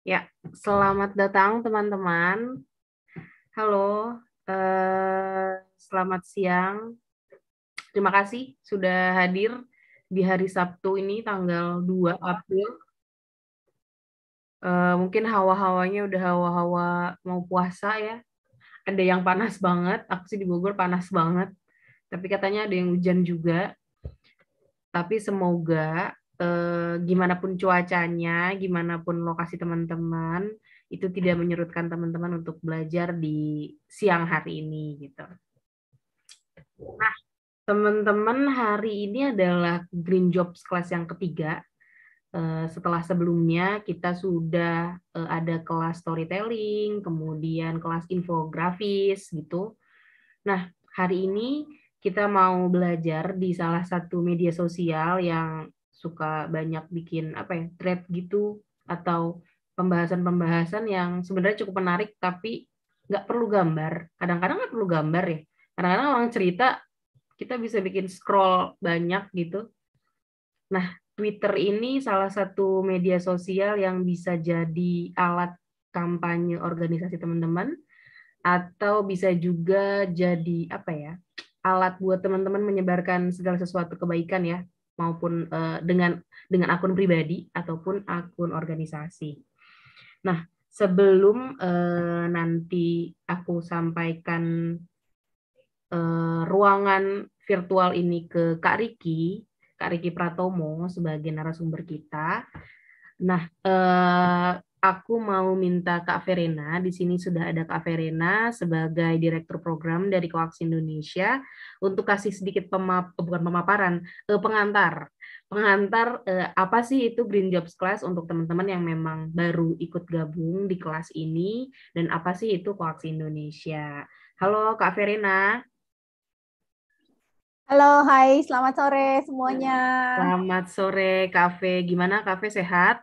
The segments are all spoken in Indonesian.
Ya, selamat datang teman-teman. Halo, selamat siang. Terima kasih sudah hadir di hari Sabtu ini tanggal 2 April. Mungkin hawa-hawanya udah hawa-hawa mau puasa ya. Ada yang panas banget, aku sih di Bogor panas banget. Tapi katanya ada yang hujan juga. Tapi semoga gimana pun cuacanya, gimana pun lokasi teman-teman, itu tidak menyurutkan teman-teman untuk belajar di siang hari ini gitu. Nah, teman-teman hari ini adalah Green Jobs kelas yang ketiga. Setelah sebelumnya kita sudah ada kelas storytelling, kemudian kelas infografis gitu. Nah, hari ini kita mau belajar di salah satu media sosial yang suka banyak bikin apa ya, thread gitu atau pembahasan-pembahasan yang sebenarnya cukup menarik tapi nggak perlu gambar. Kadang-kadang nggak perlu gambar ya. Kadang-kadang orang cerita kita bisa bikin scroll banyak gitu. Nah, Twitter ini salah satu media sosial yang bisa jadi alat kampanye organisasi teman-teman atau bisa juga jadi apa ya, alat buat teman-teman menyebarkan segala sesuatu kebaikan ya, maupun dengan akun pribadi ataupun akun organisasi. Nah, sebelum nanti aku sampaikan ruangan virtual ini ke Kak Riki Pratomo sebagai narasumber kita. Nah, aku mau minta Kak Verena, di sini sudah ada Kak Verena sebagai Direktur Program dari Coax Indonesia untuk kasih sedikit bukan pemaparan, pengantar. Pengantar apa sih itu Green Jobs Class untuk teman-teman yang memang baru ikut gabung di kelas ini dan apa sih itu Coax Indonesia. Halo Kak Verena. Halo, hai, selamat sore semuanya. Selamat sore, Kafe. Gimana, Kafe sehat?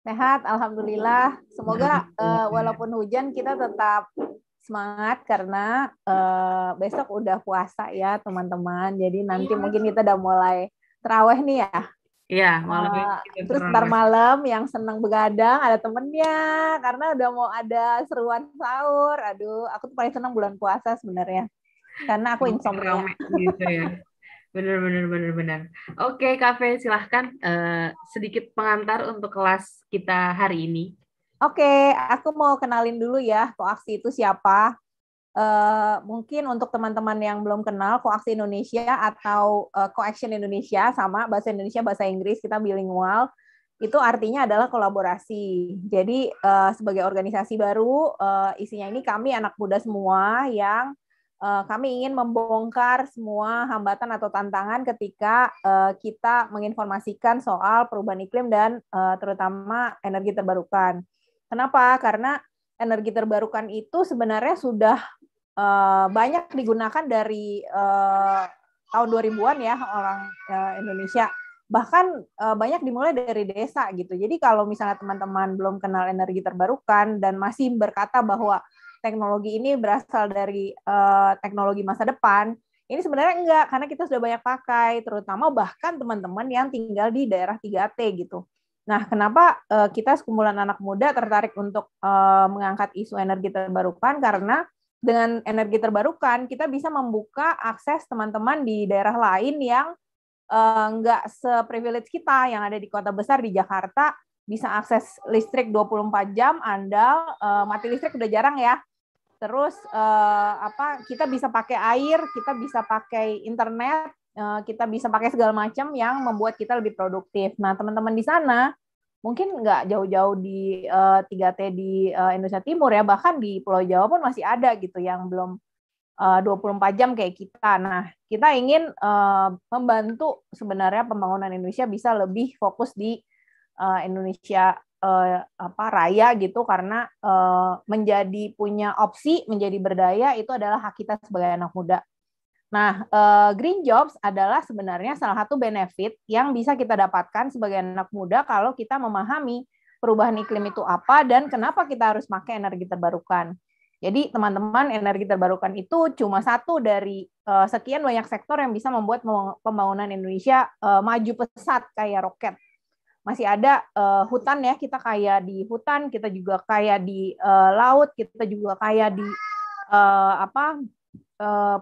Sehat, alhamdulillah. Semoga Alhamdulillah. walaupun hujan kita tetap semangat karena besok udah puasa ya teman-teman. Jadi nanti Iya. mungkin kita udah mulai terawih nih ya. Iya, malam ini kita Terus ntar terawih. malam yang senang begadang ada temennya karena udah mau ada seruan sahur. Aduh, aku tuh paling senang bulan puasa sebenarnya karena aku Makin insomnia. rame gitu ya. Bener, bener, bener, bener. Oke, Kafe, silahkan sedikit pengantar untuk kelas kita hari ini. Oke, aku mau kenalin dulu ya, Koaksi itu siapa. Mungkin untuk teman-teman yang belum kenal Koaksi Indonesia atau Coaction Indonesia, sama bahasa Indonesia bahasa Inggris kita bilingual, itu artinya adalah kolaborasi. Jadi sebagai organisasi baru, isinya ini kami anak muda semua yang kami ingin membongkar semua hambatan atau tantangan ketika kita menginformasikan soal perubahan iklim dan terutama energi terbarukan. Kenapa? Karena energi terbarukan itu sebenarnya sudah banyak digunakan dari tahun 2000-an ya orang Indonesia. Bahkan banyak dimulai dari desa gitu. Jadi kalau misalnya teman-teman belum kenal energi terbarukan dan masih berkata bahwa teknologi ini berasal dari teknologi masa depan, ini sebenarnya enggak, karena kita sudah banyak pakai, terutama bahkan teman-teman yang tinggal di daerah 3T gitu. Nah, kenapa kita sekumpulan anak muda tertarik untuk mengangkat isu energi terbarukan? Karena dengan energi terbarukan kita bisa membuka akses teman-teman di daerah lain yang nggak se-privilege kita yang ada di kota besar di Jakarta bisa akses listrik 24 jam andal, mati listrik udah jarang ya. Terus kita bisa pakai air, kita bisa pakai internet, kita bisa pakai segala macam yang membuat kita lebih produktif. Nah, teman-teman di sana mungkin nggak jauh-jauh di 3T di Indonesia Timur ya, bahkan di Pulau Jawa pun masih ada gitu yang belum 24 jam kayak kita. Nah, kita ingin membantu sebenarnya pembangunan Indonesia bisa lebih fokus di Indonesia raya gitu, karena menjadi punya opsi menjadi berdaya itu adalah hak kita sebagai anak muda. Nah, green jobs adalah sebenarnya salah satu benefit yang bisa kita dapatkan sebagai anak muda kalau kita memahami perubahan iklim itu apa dan kenapa kita harus pakai energi terbarukan. Jadi teman-teman, energi terbarukan itu cuma satu dari sekian banyak sektor yang bisa membuat pembangunan Indonesia maju pesat kayak roket. masih ada hutan ya, kita kaya di hutan, kita juga kaya di laut, kita juga kaya di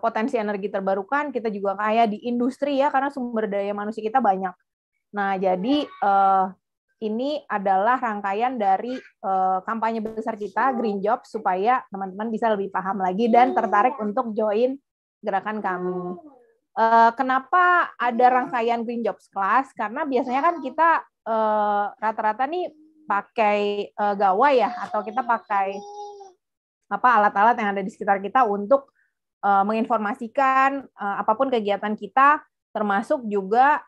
potensi energi terbarukan, kita juga kaya di industri ya, karena sumber daya manusia kita banyak. Nah, jadi ini adalah rangkaian dari kampanye besar kita, Green Jobs, supaya teman-teman bisa lebih paham lagi dan tertarik untuk join gerakan kami. Kenapa ada rangkaian Green Jobs Class? Karena biasanya kan kita rata-rata nih pakai gawai ya, atau kita pakai alat-alat yang ada di sekitar kita untuk menginformasikan apapun kegiatan kita, termasuk juga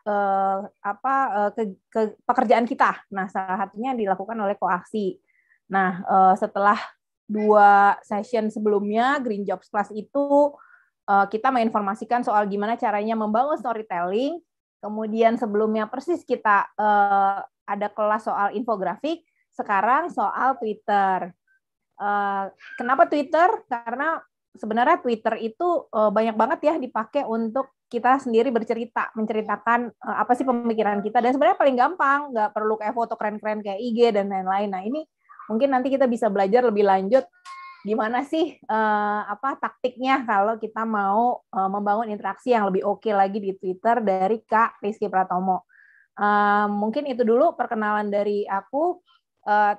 pekerjaan kita. Nah, salah satunya dilakukan oleh Koaksi. Nah, setelah 2 session sebelumnya, Green Jobs Class itu kita menginformasikan soal gimana caranya membangun storytelling. Kemudian sebelumnya persis kita ada kelas soal infografik, sekarang soal Twitter. Kenapa Twitter? Karena sebenarnya Twitter itu banyak banget ya dipakai untuk kita sendiri bercerita, menceritakan apa sih pemikiran kita, dan sebenarnya paling gampang, nggak perlu kayak foto keren-keren kayak IG dan lain-lain. Nah, ini mungkin nanti kita bisa belajar lebih lanjut gimana sih taktiknya kalau kita mau membangun interaksi yang lebih oke lagi di Twitter dari Kak Rizky Pratomo. Mungkin itu dulu perkenalan dari aku.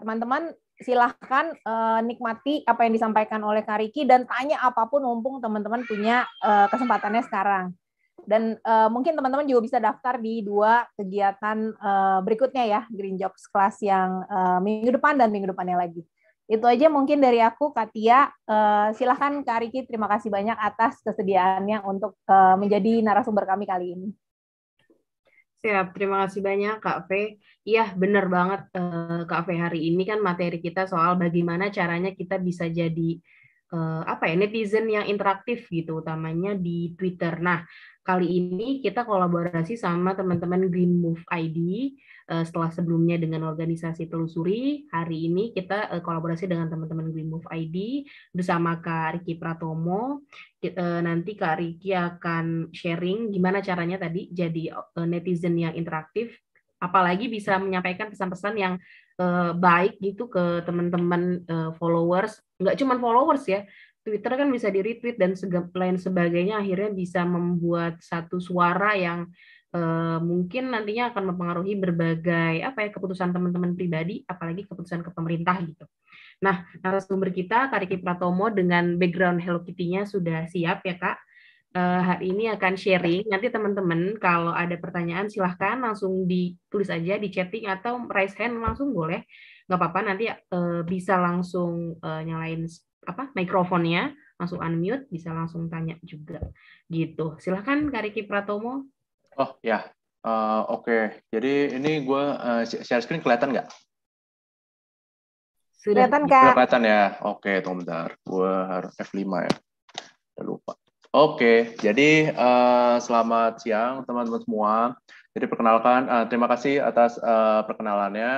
Teman-teman silahkan nikmati apa yang disampaikan oleh Kak Riki dan tanya apapun mumpung teman-teman punya kesempatannya sekarang. Dan mungkin teman-teman juga bisa daftar di 2 kegiatan berikutnya ya, Green Jobs Class yang minggu depan dan minggu depannya lagi. Itu aja mungkin dari aku, Katia. Silahkan Kak Riki, terima kasih banyak atas kesediaannya untuk menjadi narasumber kami kali ini. Siap, terima kasih banyak Kak V. Iya, benar banget Kak V, hari ini kan materi kita soal bagaimana caranya kita bisa jadi netizen yang interaktif gitu, utamanya di Twitter. Nah, kali ini kita kolaborasi sama teman-teman Green Move ID. Setelah sebelumnya dengan organisasi Telusuri, hari ini kita kolaborasi dengan teman-teman Green Move ID bersama Kak Riki Pratomo. Nanti Kak Riki akan sharing gimana caranya tadi jadi netizen yang interaktif, apalagi bisa menyampaikan pesan-pesan yang baik gitu ke teman-teman followers, nggak cuma followers ya, Twitter kan bisa di-retweet dan lain sebagainya, akhirnya bisa membuat satu suara yang mungkin nantinya akan mempengaruhi berbagai keputusan teman-teman pribadi, apalagi keputusan ke pemerintah gitu. Nah, narasumber kita Kak Riki Pratomo dengan background Hello Kitty-nya sudah siap ya Kak. Hari ini akan sharing. Nanti teman-teman kalau ada pertanyaan silahkan langsung ditulis aja di chatting atau raise hand langsung boleh. Nggak apa-apa, nanti bisa langsung nyalain mikrofonnya, langsung unmute, bisa langsung tanya juga. Gitu. Silahkan Kak Riki Pratomo. Oh ya, oke. Jadi ini gue share screen kelihatan nggak? Sudah kelihatan ya. Oke, tunggu bentar. Gue harus F5 ya. Udah lupa. Oke, jadi selamat siang teman-teman semua. Jadi perkenalkan, terima kasih atas perkenalannya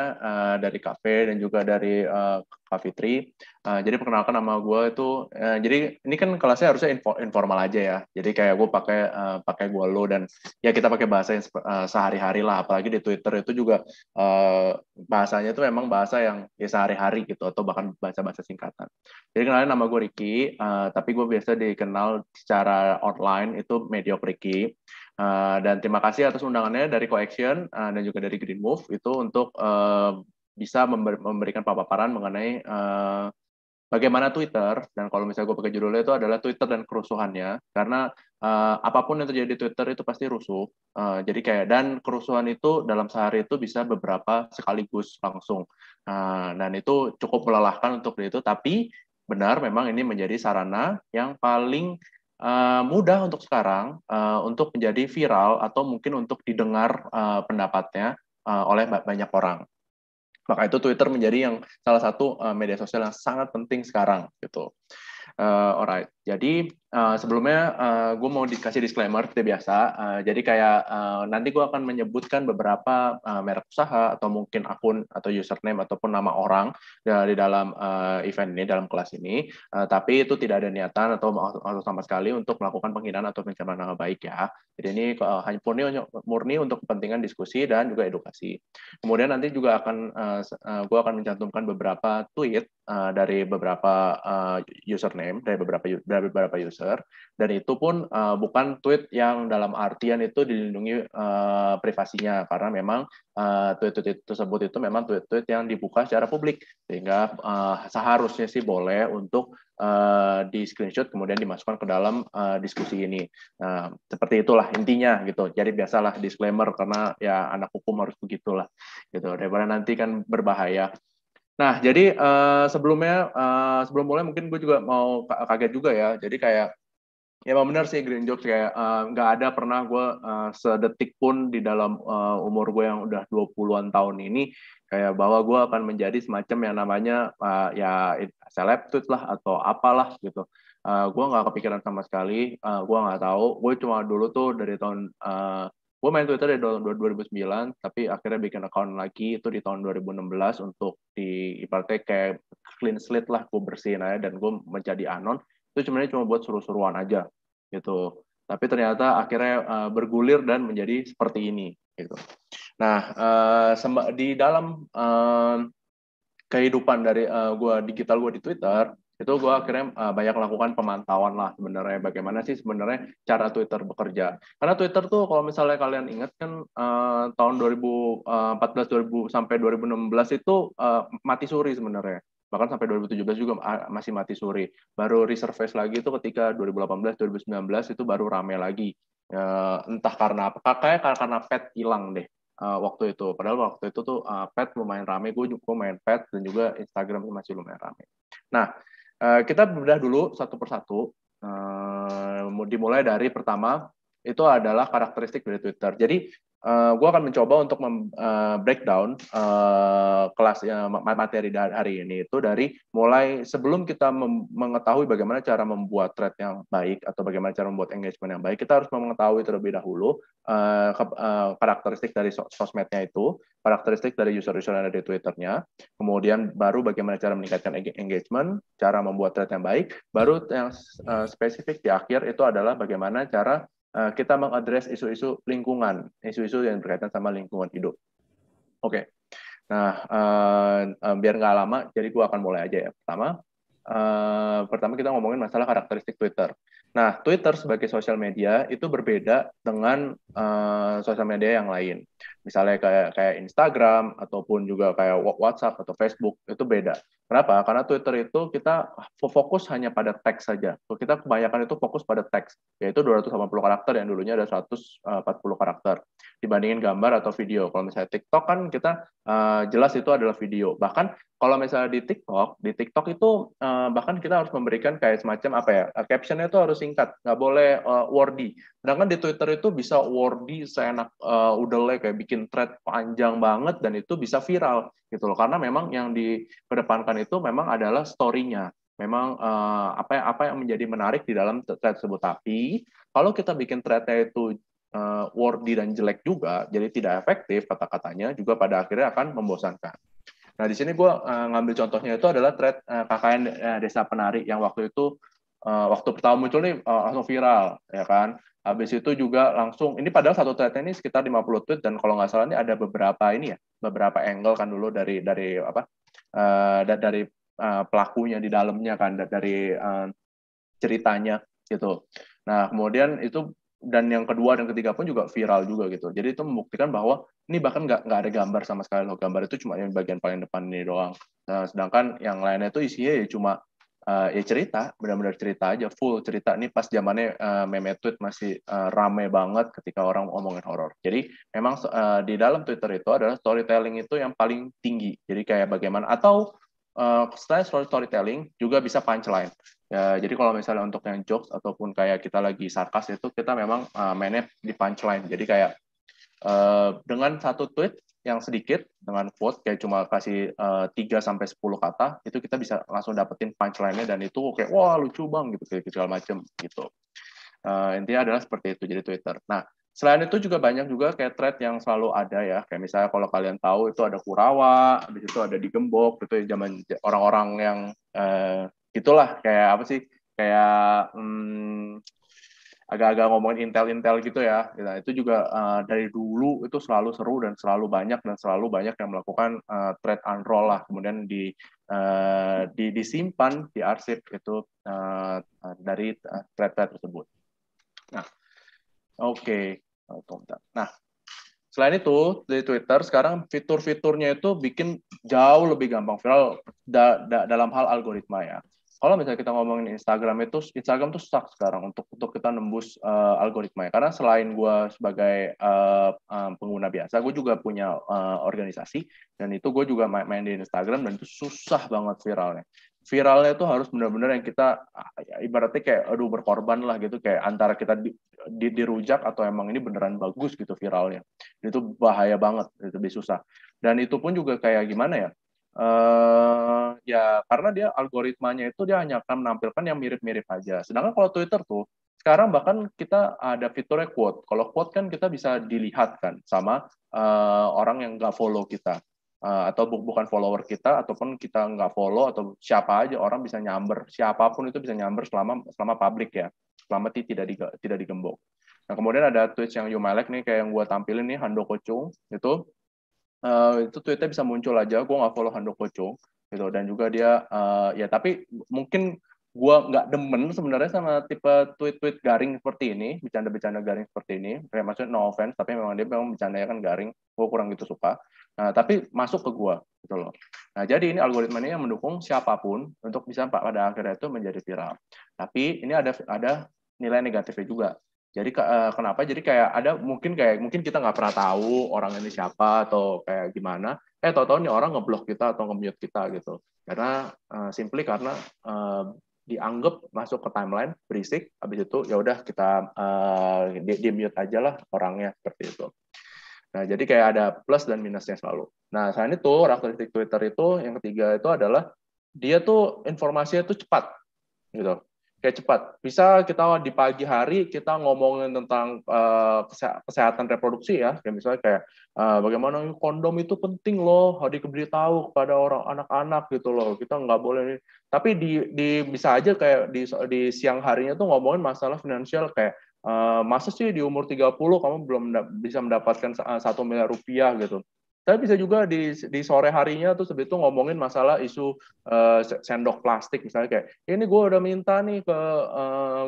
dari Kak V dan juga dari Kak Fitri. Jadi perkenalkan nama gue itu, jadi ini kan kelasnya harusnya informal aja ya. Jadi kayak gue pakai gue lo dan ya kita pakai bahasa yang sehari-hari lah. Apalagi di Twitter itu juga bahasanya itu memang bahasa yang ya sehari-hari gitu atau bahkan bahasa-bahasa singkatan. Jadi kenalin nama gue Ricky, tapi gue biasa dikenal secara online itu Mediocre Ricky. Dan terima kasih atas undangannya dari Coaction dan juga dari Green Move itu untuk bisa memberikan paparan mengenai bagaimana Twitter, dan kalau misalnya gue pakai judulnya itu adalah Twitter dan kerusuhannya, karena apapun yang terjadi di Twitter itu pasti rusuh. Jadi kayak, dan kerusuhan itu dalam sehari itu bisa beberapa sekaligus langsung. Dan itu cukup melelahkan untuk itu, tapi benar memang ini menjadi sarana yang paling mudah untuk sekarang untuk menjadi viral atau mungkin untuk didengar pendapatnya oleh banyak orang. Maka itu Twitter menjadi yang salah satu media sosial yang sangat penting sekarang gitu. Alright. Jadi sebelumnya gue mau dikasih disclaimer seperti biasa. Jadi kayak nanti gue akan menyebutkan beberapa merek usaha atau mungkin akun atau username ataupun nama orang di dalam event ini, dalam kelas ini. Tapi itu tidak ada niatan atau sama sekali untuk melakukan penghinaan atau pencemaran nama baik ya. Jadi ini hanya murni untuk kepentingan diskusi dan juga edukasi. Kemudian nanti juga gue akan mencantumkan beberapa tweet dari beberapa username, dari beberapa user, dan itu pun bukan tweet yang dalam artian itu dilindungi privasinya, karena memang tweet-tweet tersebut itu memang tweet-tweet yang dibuka secara publik, sehingga seharusnya sih boleh untuk di screenshot kemudian dimasukkan ke dalam diskusi ini. Seperti itulah intinya gitu. Jadi biasalah disclaimer, karena ya anak hukum harus begitulah gitu, daripada nanti kan berbahaya. Nah, jadi sebelum mulai mungkin gue juga mau kaget juga ya. Jadi kayak ya benar sih Green Jokes, kayak nggak ada pernah gue sedetik pun di dalam umur gue yang udah 20-an tahun ini kayak bahwa gue akan menjadi semacam yang namanya ya seleb tweet lah atau apalah gitu. Gue nggak kepikiran sama sekali. Gue nggak tahu. Gue cuma dulu tuh dari tahun gue main Twitter dari tahun 2009, tapi akhirnya bikin account lagi itu di tahun 2016 untuk ibaratnya kayak clean slate lah, gue bersihin aja dan gue menjadi anon. Itu sebenarnya cuma buat seru-seruan aja gitu. Tapi ternyata akhirnya bergulir dan menjadi seperti ini gitu. Nah, di dalam kehidupan dari digital gue di Twitter, itu gue akhirnya banyak melakukan pemantauan lah sebenarnya bagaimana sih sebenarnya cara Twitter bekerja. Karena Twitter tuh kalau misalnya kalian ingat kan tahun 2014 sampai 2016 itu mati suri sebenarnya. Bahkan sampai 2017 juga masih mati suri. Baru resurface lagi itu ketika 2018 2019 itu baru rame lagi. Entah karena apa, kayak karena pet hilang deh. Waktu itu, padahal waktu itu tuh pet lumayan rame, gue juga main pet dan juga Instagram masih lumayan rame. Nah, kita bedah dulu satu persatu. Dimulai dari pertama itu adalah karakteristik dari Twitter. Jadi gue akan mencoba untuk breakdown kelas materi hari ini itu dari mulai sebelum kita mengetahui bagaimana cara membuat thread yang baik atau bagaimana cara membuat engagement yang baik, kita harus mengetahui terlebih dahulu karakteristik dari sosmednya itu, karakteristik dari user-user yang ada di Twitternya, kemudian baru bagaimana cara meningkatkan engagement, cara membuat thread yang baik, baru yang spesifik di akhir itu adalah bagaimana cara kita mengadres isu-isu lingkungan, isu-isu yang berkaitan sama lingkungan hidup. Oke. Nah, biar nggak lama, jadi gue akan mulai aja ya. Pertama kita ngomongin masalah karakteristik Twitter. Nah, Twitter sebagai sosial media itu berbeda dengan sosial media yang lain. Misalnya kayak Instagram ataupun juga kayak WhatsApp atau Facebook itu beda. Kenapa? Karena Twitter itu kita fokus hanya pada teks saja. Kita kebanyakan itu fokus pada teks, yaitu 280 karakter yang dulunya ada 140 karakter. Dibandingin gambar atau video. Kalau misalnya TikTok kan kita jelas itu adalah video. Bahkan kalau misalnya di TikTok itu bahkan kita harus memberikan kayak semacam apa ya, captionnya itu harus singkat, nggak boleh wordy. Sedangkan di Twitter itu bisa wordy seenak udah kayak bikin thread panjang banget dan itu bisa viral gitu loh. Karena memang yang dikedepankan itu memang adalah story-nya. Memang apa yang menjadi menarik di dalam thread tersebut. Tapi kalau kita bikin thread-nya itu wordy dan jelek juga, jadi tidak efektif kata-katanya, juga pada akhirnya akan membosankan. Nah, di sini gue ngambil contohnya itu adalah thread KKN Desa Penari yang waktu itu, waktu pertama muncul nih langsung viral, ya kan. Habis itu juga langsung, ini padahal satu thread ini sekitar 50 tweet, dan kalau nggak salah ini ada beberapa angle kan dulu dari pelakunya di dalamnya kan, dari ceritanya gitu. Nah, kemudian itu, dan yang kedua dan ketiga pun juga viral juga gitu. Jadi itu membuktikan bahwa ini bahkan nggak ada gambar sama sekali loh. Gambar itu cuma yang bagian paling depan ini doang. Nah, sedangkan yang lainnya itu isinya ya cuma ya cerita, benar-benar cerita aja, full cerita. Ini pas zamannya meme tweet masih rame banget ketika orang ngomongin horor. Jadi memang di dalam Twitter itu adalah storytelling itu yang paling tinggi. Jadi kayak bagaimana, atau selain storytelling juga bisa punchline. Ya, jadi kalau misalnya untuk yang jokes ataupun kayak kita lagi sarkas itu kita memang mainnya di punchline. Jadi kayak dengan satu tweet yang sedikit dengan quote kayak cuma kasih 3-10 kata, itu kita bisa langsung dapetin punchline-nya dan itu kayak wah lucu bang gitu kayak segala macem gitu. Intinya adalah seperti itu jadi Twitter. Nah, selain itu juga banyak juga kayak thread yang selalu ada ya, kayak misalnya kalau kalian tahu itu ada Kurawa, habis itu ada Digembok, itu zaman orang-orang yang gitulah kayak apa sih, kayak agak-agak ngomongin intel gitu ya. Nah, itu juga dari dulu itu selalu seru dan selalu banyak yang melakukan thread unroll lah, kemudian disimpan di arsip itu dari thread tersebut. Nah, oke. Nah, selain itu di Twitter sekarang fitur-fiturnya itu bikin jauh lebih gampang viral dalam hal algoritma ya. Kalau misalnya kita ngomongin Instagram tuh stuck sekarang untuk kita nembus algoritma ya. Karena selain gue sebagai pengguna biasa, gue juga punya organisasi dan itu gue juga main di Instagram dan itu susah banget viralnya. Viralnya itu harus benar-benar yang kita ibaratnya kayak berkorban lah gitu, kayak antara kita dirujak atau emang ini beneran bagus gitu viralnya. Itu bahaya banget, itu lebih susah. Dan itu pun juga kayak gimana ya? Ya karena dia algoritmanya itu dia hanya akan menampilkan yang mirip-mirip aja. Sedangkan kalau Twitter tuh sekarang bahkan kita ada fiturnya quote. Kalau quote kan kita bisa dilihat kan sama orang yang nggak follow kita. Atau bukan follower kita ataupun kita nggak follow atau siapa aja orang bisa nyamber, siapapun itu bisa nyamber selama publik ya, selama tidak digembok. Nah kemudian ada tweets yang you might like nih kayak yang gue tampilin nih Handoko Chung itu tweetnya bisa muncul aja, gue nggak follow Handoko Chung gitu, dan juga dia ya tapi mungkin gue nggak demen sebenarnya sama tipe tweet garing seperti ini, bercanda garing seperti ini, kayak maksudnya no offense tapi memang dia bercandanya kan garing, gue kurang gitu suka. Nah, tapi masuk ke gue gitu loh. Nah, jadi ini algoritmanya yang mendukung siapapun untuk bisa pada akhirnya itu menjadi viral. Tapi ini ada nilai negatifnya juga. Jadi kenapa? Jadi kayak ada mungkin kita nggak pernah tahu orang ini siapa atau kayak gimana. Tahu-tahu nih orang ngeblok kita atau nge-mute kita gitu. Karena simply karena dianggap masuk ke timeline berisik, habis itu ya udah kita di-mute aja lah orangnya seperti itu. Nah, jadi kayak ada plus dan minusnya selalu. Nah, selain itu, karakteristik Twitter itu, yang ketiga itu adalah, dia tuh informasinya tuh cepat. Gitu. Kayak cepat. Bisa kita di pagi hari, kita ngomongin tentang kesehatan reproduksi ya. Kayak misalnya kayak, bagaimana kondom itu penting loh, harus diberitahu kepada orang anak-anak gitu loh. Kita nggak boleh. Tapi bisa aja kayak di siang harinya tuh ngomongin masalah finansial kayak, masa sih di umur 30 kamu belum bisa mendapatkan 1 miliar rupiah gitu. Tapi bisa juga di sore harinya tuh sebetulnya ngomongin masalah isu sendok plastik misalnya kayak ini gue udah minta nih ke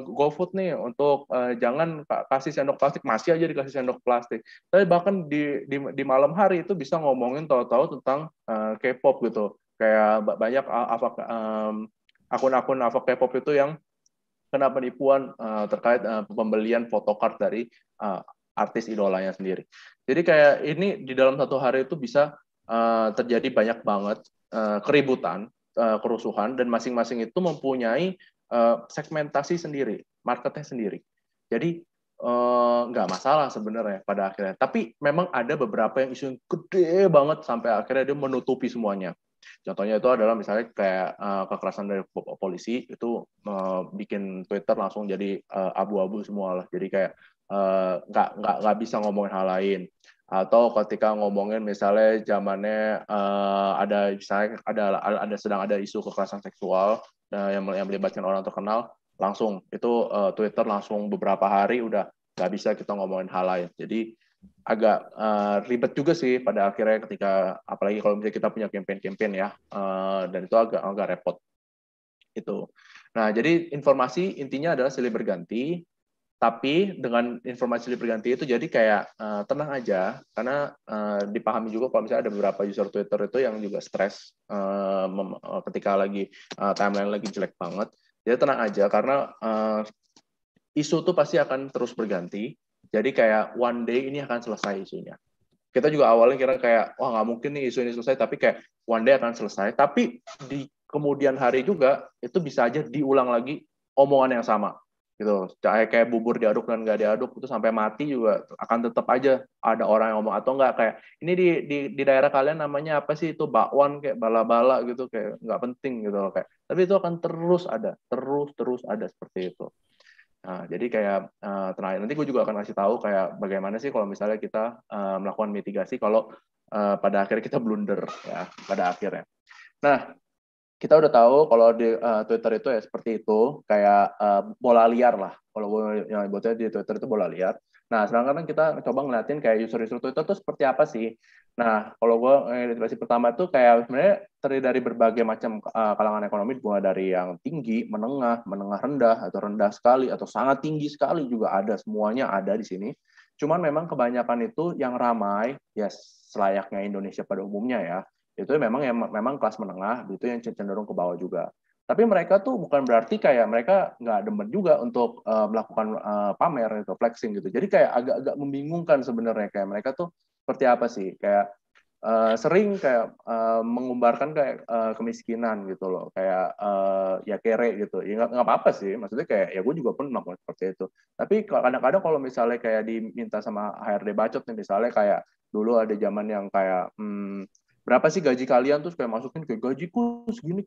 GoFood nih untuk jangan kasih sendok plastik, masih aja dikasih sendok plastik. Tapi bahkan di malam hari itu bisa ngomongin tahu-tahu tentang K-pop gitu. Kayak banyak akun-akun K-pop itu yang kena penipuan terkait pembelian photocard dari artis idolanya sendiri. Jadi kayak ini di dalam satu hari itu bisa terjadi banyak banget keributan, kerusuhan, dan masing-masing itu mempunyai segmentasi sendiri, marketnya sendiri. Jadi nggak masalah sebenarnya pada akhirnya. Tapi memang ada beberapa yang isu gede banget sampai akhirnya dia menutupi semuanya. Contohnya itu adalah misalnya kayak kekerasan dari polisi itu bikin Twitter langsung jadi abu-abu semua lah. Jadi kayak nggak bisa ngomongin hal lain. Atau ketika ngomongin misalnya zamannya ada misalnya sedang ada isu kekerasan seksual yang melibatkan orang terkenal, langsung itu Twitter langsung beberapa hari udah nggak bisa kita ngomongin hal lain. Jadi agak ribet juga sih pada akhirnya ketika apalagi kalau misalnya kita punya campaign ya dan itu agak repot itu. Nah jadi informasi intinya adalah silih berganti, tapi dengan informasi silih berganti itu jadi kayak tenang aja karena dipahami juga kalau misalnya ada beberapa user Twitter itu yang juga stres ketika lagi timeline lagi jelek banget. Jadi tenang aja karena isu itu pasti akan terus berganti. Jadi kayak one day ini akan selesai isunya. Kita juga awalnya kira kayak, wah nggak mungkin nih isu ini selesai, tapi kayak one day akan selesai. Tapi di kemudian hari juga, itu bisa aja diulang lagi omongan yang sama. gitu. Kayak bubur diaduk dan nggak diaduk itu sampai mati juga akan tetap aja ada orang yang ngomong, atau nggak kayak ini di daerah kalian namanya apa sih itu bakwan kayak bala-bala gitu, kayak nggak penting gitu loh, kayak tapi itu akan terus ada seperti itu. Nah, jadi kayak terakhir nanti gue juga akan kasih tahu kayak bagaimana sih kalau misalnya kita melakukan mitigasi kalau pada akhirnya kita blunder ya pada akhirnya. Nah, kita udah tahu kalau di Twitter itu ya seperti itu, kayak bola liar lah. Kalau gue yang buatnya di Twitter itu bola liar. Nah, sekarang kan kita coba ngeliatin kayak user-user Twitter itu seperti apa sih. Nah, kalau gue edukasi pertama itu kayak sebenarnya terdiri dari berbagai macam kalangan ekonomi, mulai dari yang tinggi, menengah rendah, atau rendah sekali, atau sangat tinggi sekali juga ada. Semuanya ada di sini. Cuman memang kebanyakan itu yang ramai, ya selayaknya Indonesia pada umumnya ya, itu memang kelas menengah, itu yang cenderung ke bawah juga. Tapi mereka tuh bukan berarti kayak mereka nggak demen juga untuk melakukan pamer itu, flexing gitu. Jadi kayak agak-agak membingungkan sebenarnya, kayak mereka tuh seperti apa sih, kayak sering kayak mengumbarkan kayak kemiskinan gitu loh, kayak ya kere gitu. Ya nggak apa-apa sih, maksudnya kayak ya gue juga pun melakukan seperti itu. Tapi kadang-kadang kalau misalnya kayak diminta sama HRD bacot nih, misalnya kayak dulu ada zaman yang kayak berapa sih gaji kalian, terus kayak masukin kayak gajiku segini,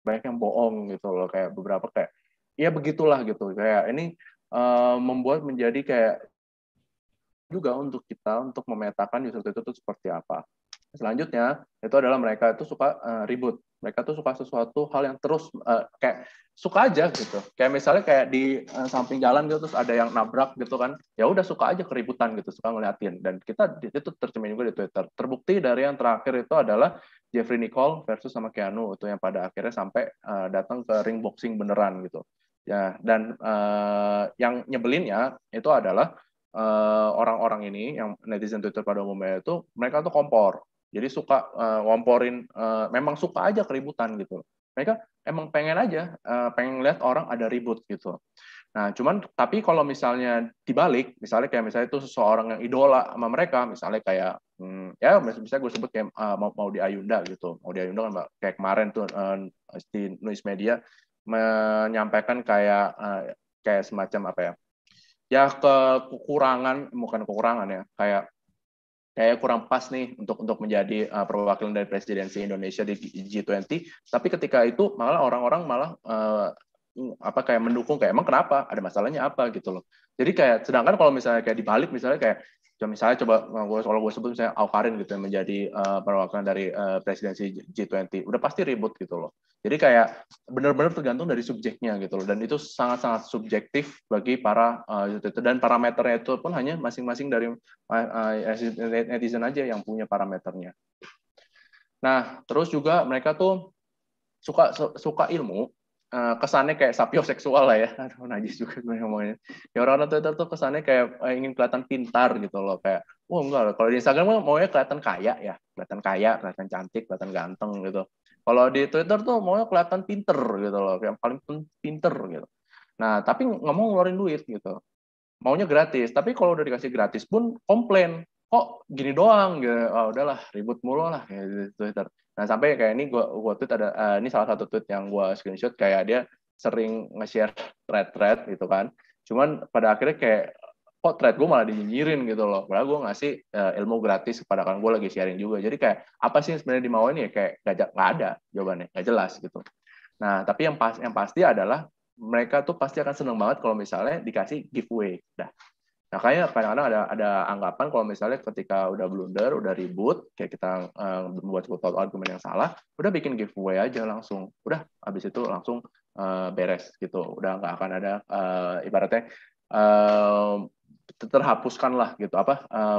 banyak yang bohong gitu loh, kayak beberapa kayak ya begitulah gitu, kayak ini membuat menjadi kayak juga untuk kita untuk memetakan user itu seperti apa. Selanjutnya itu adalah mereka itu suka ribut, mereka tuh suka sesuatu hal yang terus kayak suka aja gitu, kayak misalnya kayak di samping jalan gitu terus ada yang nabrak gitu kan, ya udah suka aja keributan gitu, suka ngeliatin. Dan kita itu tercermin juga di Twitter. Terbukti dari yang terakhir itu adalah Jeffrey Nicole versus sama Keanu, itu yang pada akhirnya sampai datang ke ring boxing beneran gitu ya. Dan yang nyebelinnya itu adalah orang-orang ini yang netizen Twitter pada umumnya itu mereka tuh kompor. Jadi suka ngomporin, memang suka aja keributan gitu. Mereka emang pengen aja, pengen lihat orang ada ribut gitu. Nah, cuman tapi kalau misalnya dibalik, misalnya kayak misalnya itu seseorang yang idola sama mereka, misalnya kayak ya bisa gue sebut kayak Maudy Ayunda gitu. Maudy Ayunda kan kayak kemarin tuh di News Media menyampaikan kayak semacam apa ya kekurangan, bukan kekurangan ya, kayak kurang pas nih untuk menjadi perwakilan dari presidensi Indonesia di G20. Tapi ketika itu malah orang-orang malah kayak mendukung, kayak emang kenapa, ada masalahnya apa gitu loh. Jadi kayak sedangkan kalau misalnya kayak dibalik, misalnya kayak coba kalau gue sebut misalnya Awkarin gitu yang menjadi perwakilan dari presidensi G20, udah pasti ribut gitu loh. Jadi kayak benar-benar tergantung dari subjeknya gitu loh, dan itu sangat-sangat subjektif bagi para dan parameternya itu pun hanya masing-masing dari netizen aja yang punya parameternya. Nah, terus juga mereka tuh suka ilmu, kesannya kayak sapioseksual lah ya. Aduh, najis juga gue ngomongnya. Ya orang-orang Twitter tuh kesannya kayak ingin kelihatan pintar gitu loh, kayak wah enggak, kalau di Instagram maunya kelihatan kaya ya, kelihatan cantik, kelihatan ganteng gitu. Kalau di Twitter tuh maunya kelihatan pinter gitu loh, kayak paling pinter gitu. Nah, tapi nggak mau ngeluarin duit gitu. Maunya gratis, tapi kalau udah dikasih gratis pun komplain, kok gini doang gitu. Oh, udahlah ribut mulu lah kayak di Twitter. Nah, sampai kayak ini gua tweet ada ini salah satu tweet yang gua screenshot, kayak dia sering nge-share thread gitu kan. Cuman pada akhirnya kayak kok thread gue malah dinyinyirin gitu loh. Padahal gue ngasih ilmu gratis kepada kan, gue lagi sharing juga. Jadi kayak apa sih yang sebenarnya dimauin ya, kayak nggak ada jawabannya, nggak jelas gitu. Nah, tapi yang pasti adalah mereka tuh pasti akan seneng banget kalau misalnya dikasih giveaway. Nah, kayak kadang-kadang ada anggapan kalau misalnya ketika udah blunder, udah ribut, kayak kita membuat suatu argumen yang salah, udah bikin giveaway aja langsung. Udah, habis itu langsung beres gitu. Udah nggak akan ada ibaratnya terhapuskan lah gitu.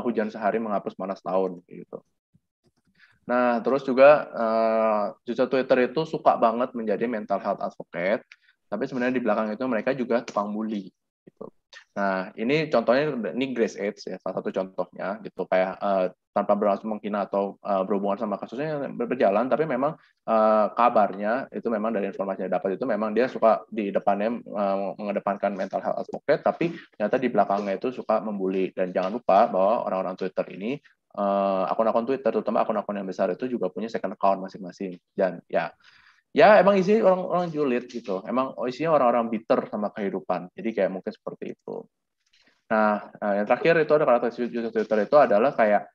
Hujan sehari menghapus panas tahun gitu. Nah, terus juga user Twitter itu suka banget menjadi mental health advocate, tapi sebenarnya di belakang itu mereka juga tukang bully gitu. Nah, ini contohnya, ini Grace Aids ya, salah satu contohnya gitu, kayak tanpa berlangsung menghina atau berhubungan sama kasusnya yang berjalan, tapi memang kabarnya itu memang dari informasi yang dapat itu memang dia suka di depannya mengedepankan mental health advocate, tapi ternyata di belakangnya itu suka membuli. Dan jangan lupa bahwa orang-orang Twitter ini, akun-akun Twitter, terutama akun-akun yang besar itu juga punya second account masing-masing. Dan ya ya emang isinya orang-orang julid gitu. Emang isinya orang-orang bitter sama kehidupan. Jadi kayak mungkin seperti itu. Nah, yang terakhir itu ada karakteristik user Twitter itu adalah kayak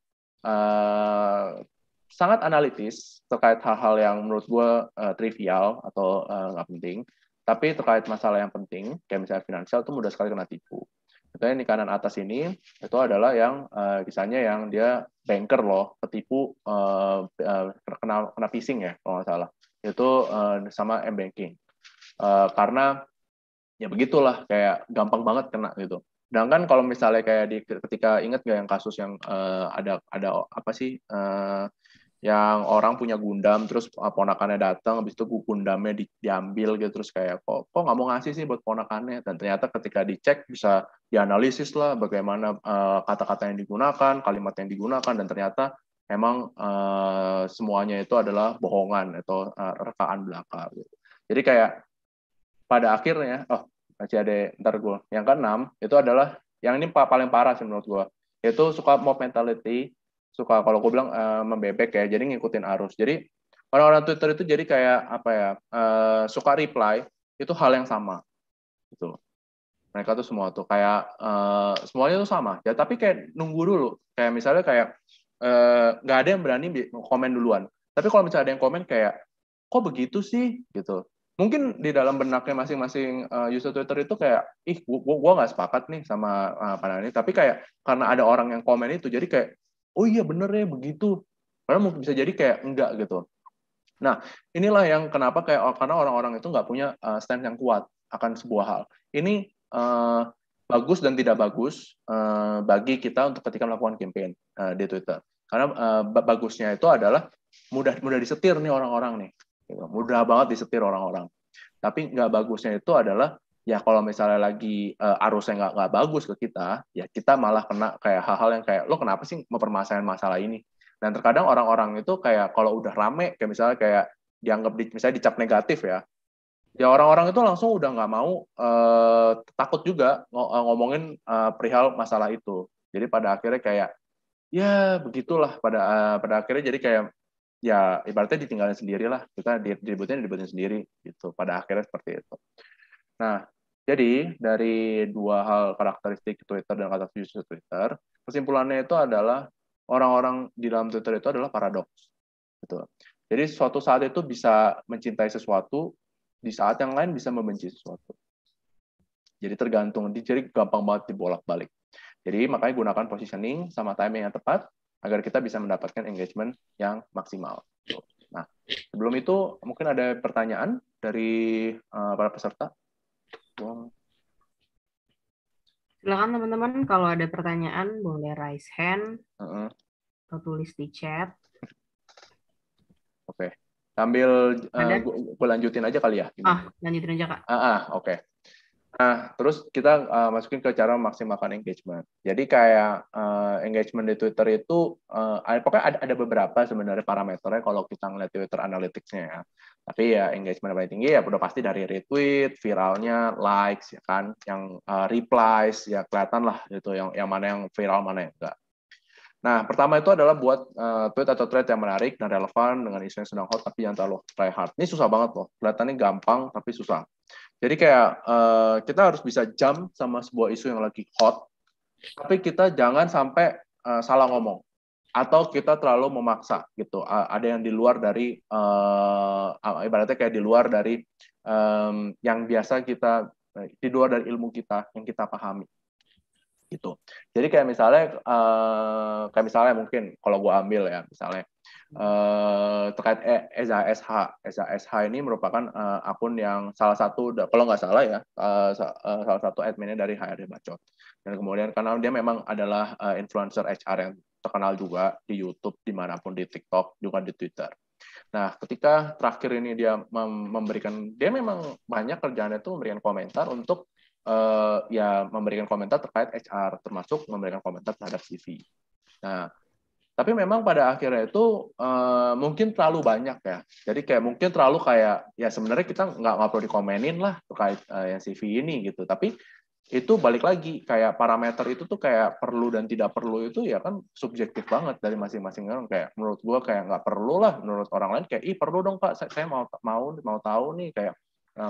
sangat analitis terkait hal-hal yang menurut gue trivial atau nggak penting, tapi terkait masalah yang penting, kayak misalnya finansial, itu mudah sekali kena tipu. Contohnya di kanan atas ini, itu adalah yang kisahnya yang dia banker loh, ketipu, kena phishing ya, kalau nggak salah. Itu sama M-Banking. Karena ya begitulah, kayak gampang banget kena gitu. Sedangkan kalau misalnya kayak ketika ingat nggak yang kasus yang ada apa sih yang orang punya Gundam terus ponakannya datang habis itu Gundamnya diambil gitu terus kayak kok nggak mau ngasih sih buat ponakannya, dan ternyata ketika dicek bisa dianalisis lah bagaimana kata-kata yang digunakan, kalimat yang digunakan, dan ternyata memang semuanya itu adalah bohongan atau rekaan belaka gitu. Jadi kayak pada akhirnya masih ada ntar gue yang keenam itu adalah yang ini paling parah sih menurut gue, yaitu suka mob mentality, suka kalau gue bilang membebek ya, jadi ngikutin arus. Jadi orang-orang Twitter itu jadi kayak apa ya, suka reply itu hal yang sama gitu. Mereka tuh semua tuh kayak semuanya tuh sama ya, tapi kayak nunggu dulu, kayak misalnya kayak nggak ada yang berani komen duluan, tapi kalau misalnya ada yang komen kayak kok begitu sih gitu, mungkin di dalam benaknya masing-masing user Twitter itu kayak gua nggak sepakat nih sama pandangan ini, tapi kayak karena ada orang yang komen itu jadi kayak oh iya bener ya begitu, padahal mungkin bisa jadi kayak enggak gitu. Nah inilah yang kenapa kayak karena orang-orang itu nggak punya stand yang kuat akan sebuah hal ini. Bagus dan tidak bagus bagi kita untuk ketika melakukan campaign di Twitter, karena bagusnya itu adalah mudah disetir nih orang-orang nih gitu. Mudah banget disetir orang-orang. Tapi nggak bagusnya itu adalah ya kalau misalnya lagi arusnya nggak bagus ke kita, ya kita malah kena kayak hal-hal yang kayak lo kenapa sih mempermasalahin masalah ini. Dan terkadang orang-orang itu kayak kalau udah rame kayak misalnya kayak dianggap misalnya dicap negatif ya orang-orang itu langsung udah nggak mau takut juga ngomongin perihal masalah itu. Jadi pada akhirnya kayak ya begitulah pada akhirnya jadi kayak ya ibaratnya ditinggalin sendiri lah, kita dibutuhin sendiri gitu pada akhirnya seperti itu. Nah jadi dari dua hal karakteristik Twitter dan karakteristik Twitter, kesimpulannya itu adalah orang-orang di dalam Twitter itu adalah paradoks gitu. Jadi suatu saat itu bisa mencintai sesuatu, di saat yang lain bisa membenci sesuatu. Jadi tergantung, jadi gampang banget dibolak-balik. Jadi makanya gunakan positioning sama timing yang tepat agar kita bisa mendapatkan engagement yang maksimal. Nah, sebelum itu mungkin ada pertanyaan dari para peserta. Silakan teman-teman, kalau ada pertanyaan boleh raise hand atau tulis di chat. Oke. Sambil gue lanjutin aja kali ya. Lanjutin aja Kak. Oke. Nah, terus kita masukin ke cara memaksimalkan engagement. Jadi kayak engagement di Twitter itu, pokoknya ada beberapa sebenarnya parameternya kalau kita ngeliat Twitter Analytics-nya ya. Tapi ya engagement paling tinggi ya udah pasti dari retweet, viralnya, likes, ya kan, yang replies, ya kelihatan lah gitu, yang mana yang viral, mana yang enggak. Nah, pertama itu adalah buat tweet atau thread yang menarik dan relevan dengan isu yang sedang hot, tapi jangan terlalu try hard. Ini susah banget loh, kelihatannya gampang, tapi susah. Jadi kayak kita harus bisa jump sama sebuah isu yang lagi hot, tapi kita jangan sampai salah ngomong atau kita terlalu memaksa gitu. Ada yang di luar dari ibaratnya kayak di luar dari yang biasa kita, di luar dari ilmu kita yang kita pahami gitu. Jadi kayak misalnya mungkin kalau gue ambil ya misalnya terkait Eza SH ini merupakan akun yang salah satu, kalau nggak salah ya, salah satu adminnya dari HRD Bacot. Dan kemudian karena dia memang adalah influencer HR yang terkenal juga di YouTube, dimanapun, di TikTok, juga di Twitter. Nah, ketika terakhir ini dia memang banyak kerjaannya itu memberikan komentar untuk ya memberikan komentar terkait HR, termasuk memberikan komentar terhadap CV. Nah, tapi memang pada akhirnya itu mungkin terlalu banyak ya. Jadi kayak mungkin terlalu kayak ya sebenarnya kita nggak perlu dikomenin lah terkait yang CV ini gitu. Tapi itu balik lagi kayak parameter itu tuh kayak perlu dan tidak perlu itu ya kan subjektif banget dari masing-masing orang. Kayak menurut gue kayak nggak perlu lah, menurut orang lain kayak perlu dong Pak, saya mau tahu nih, kayak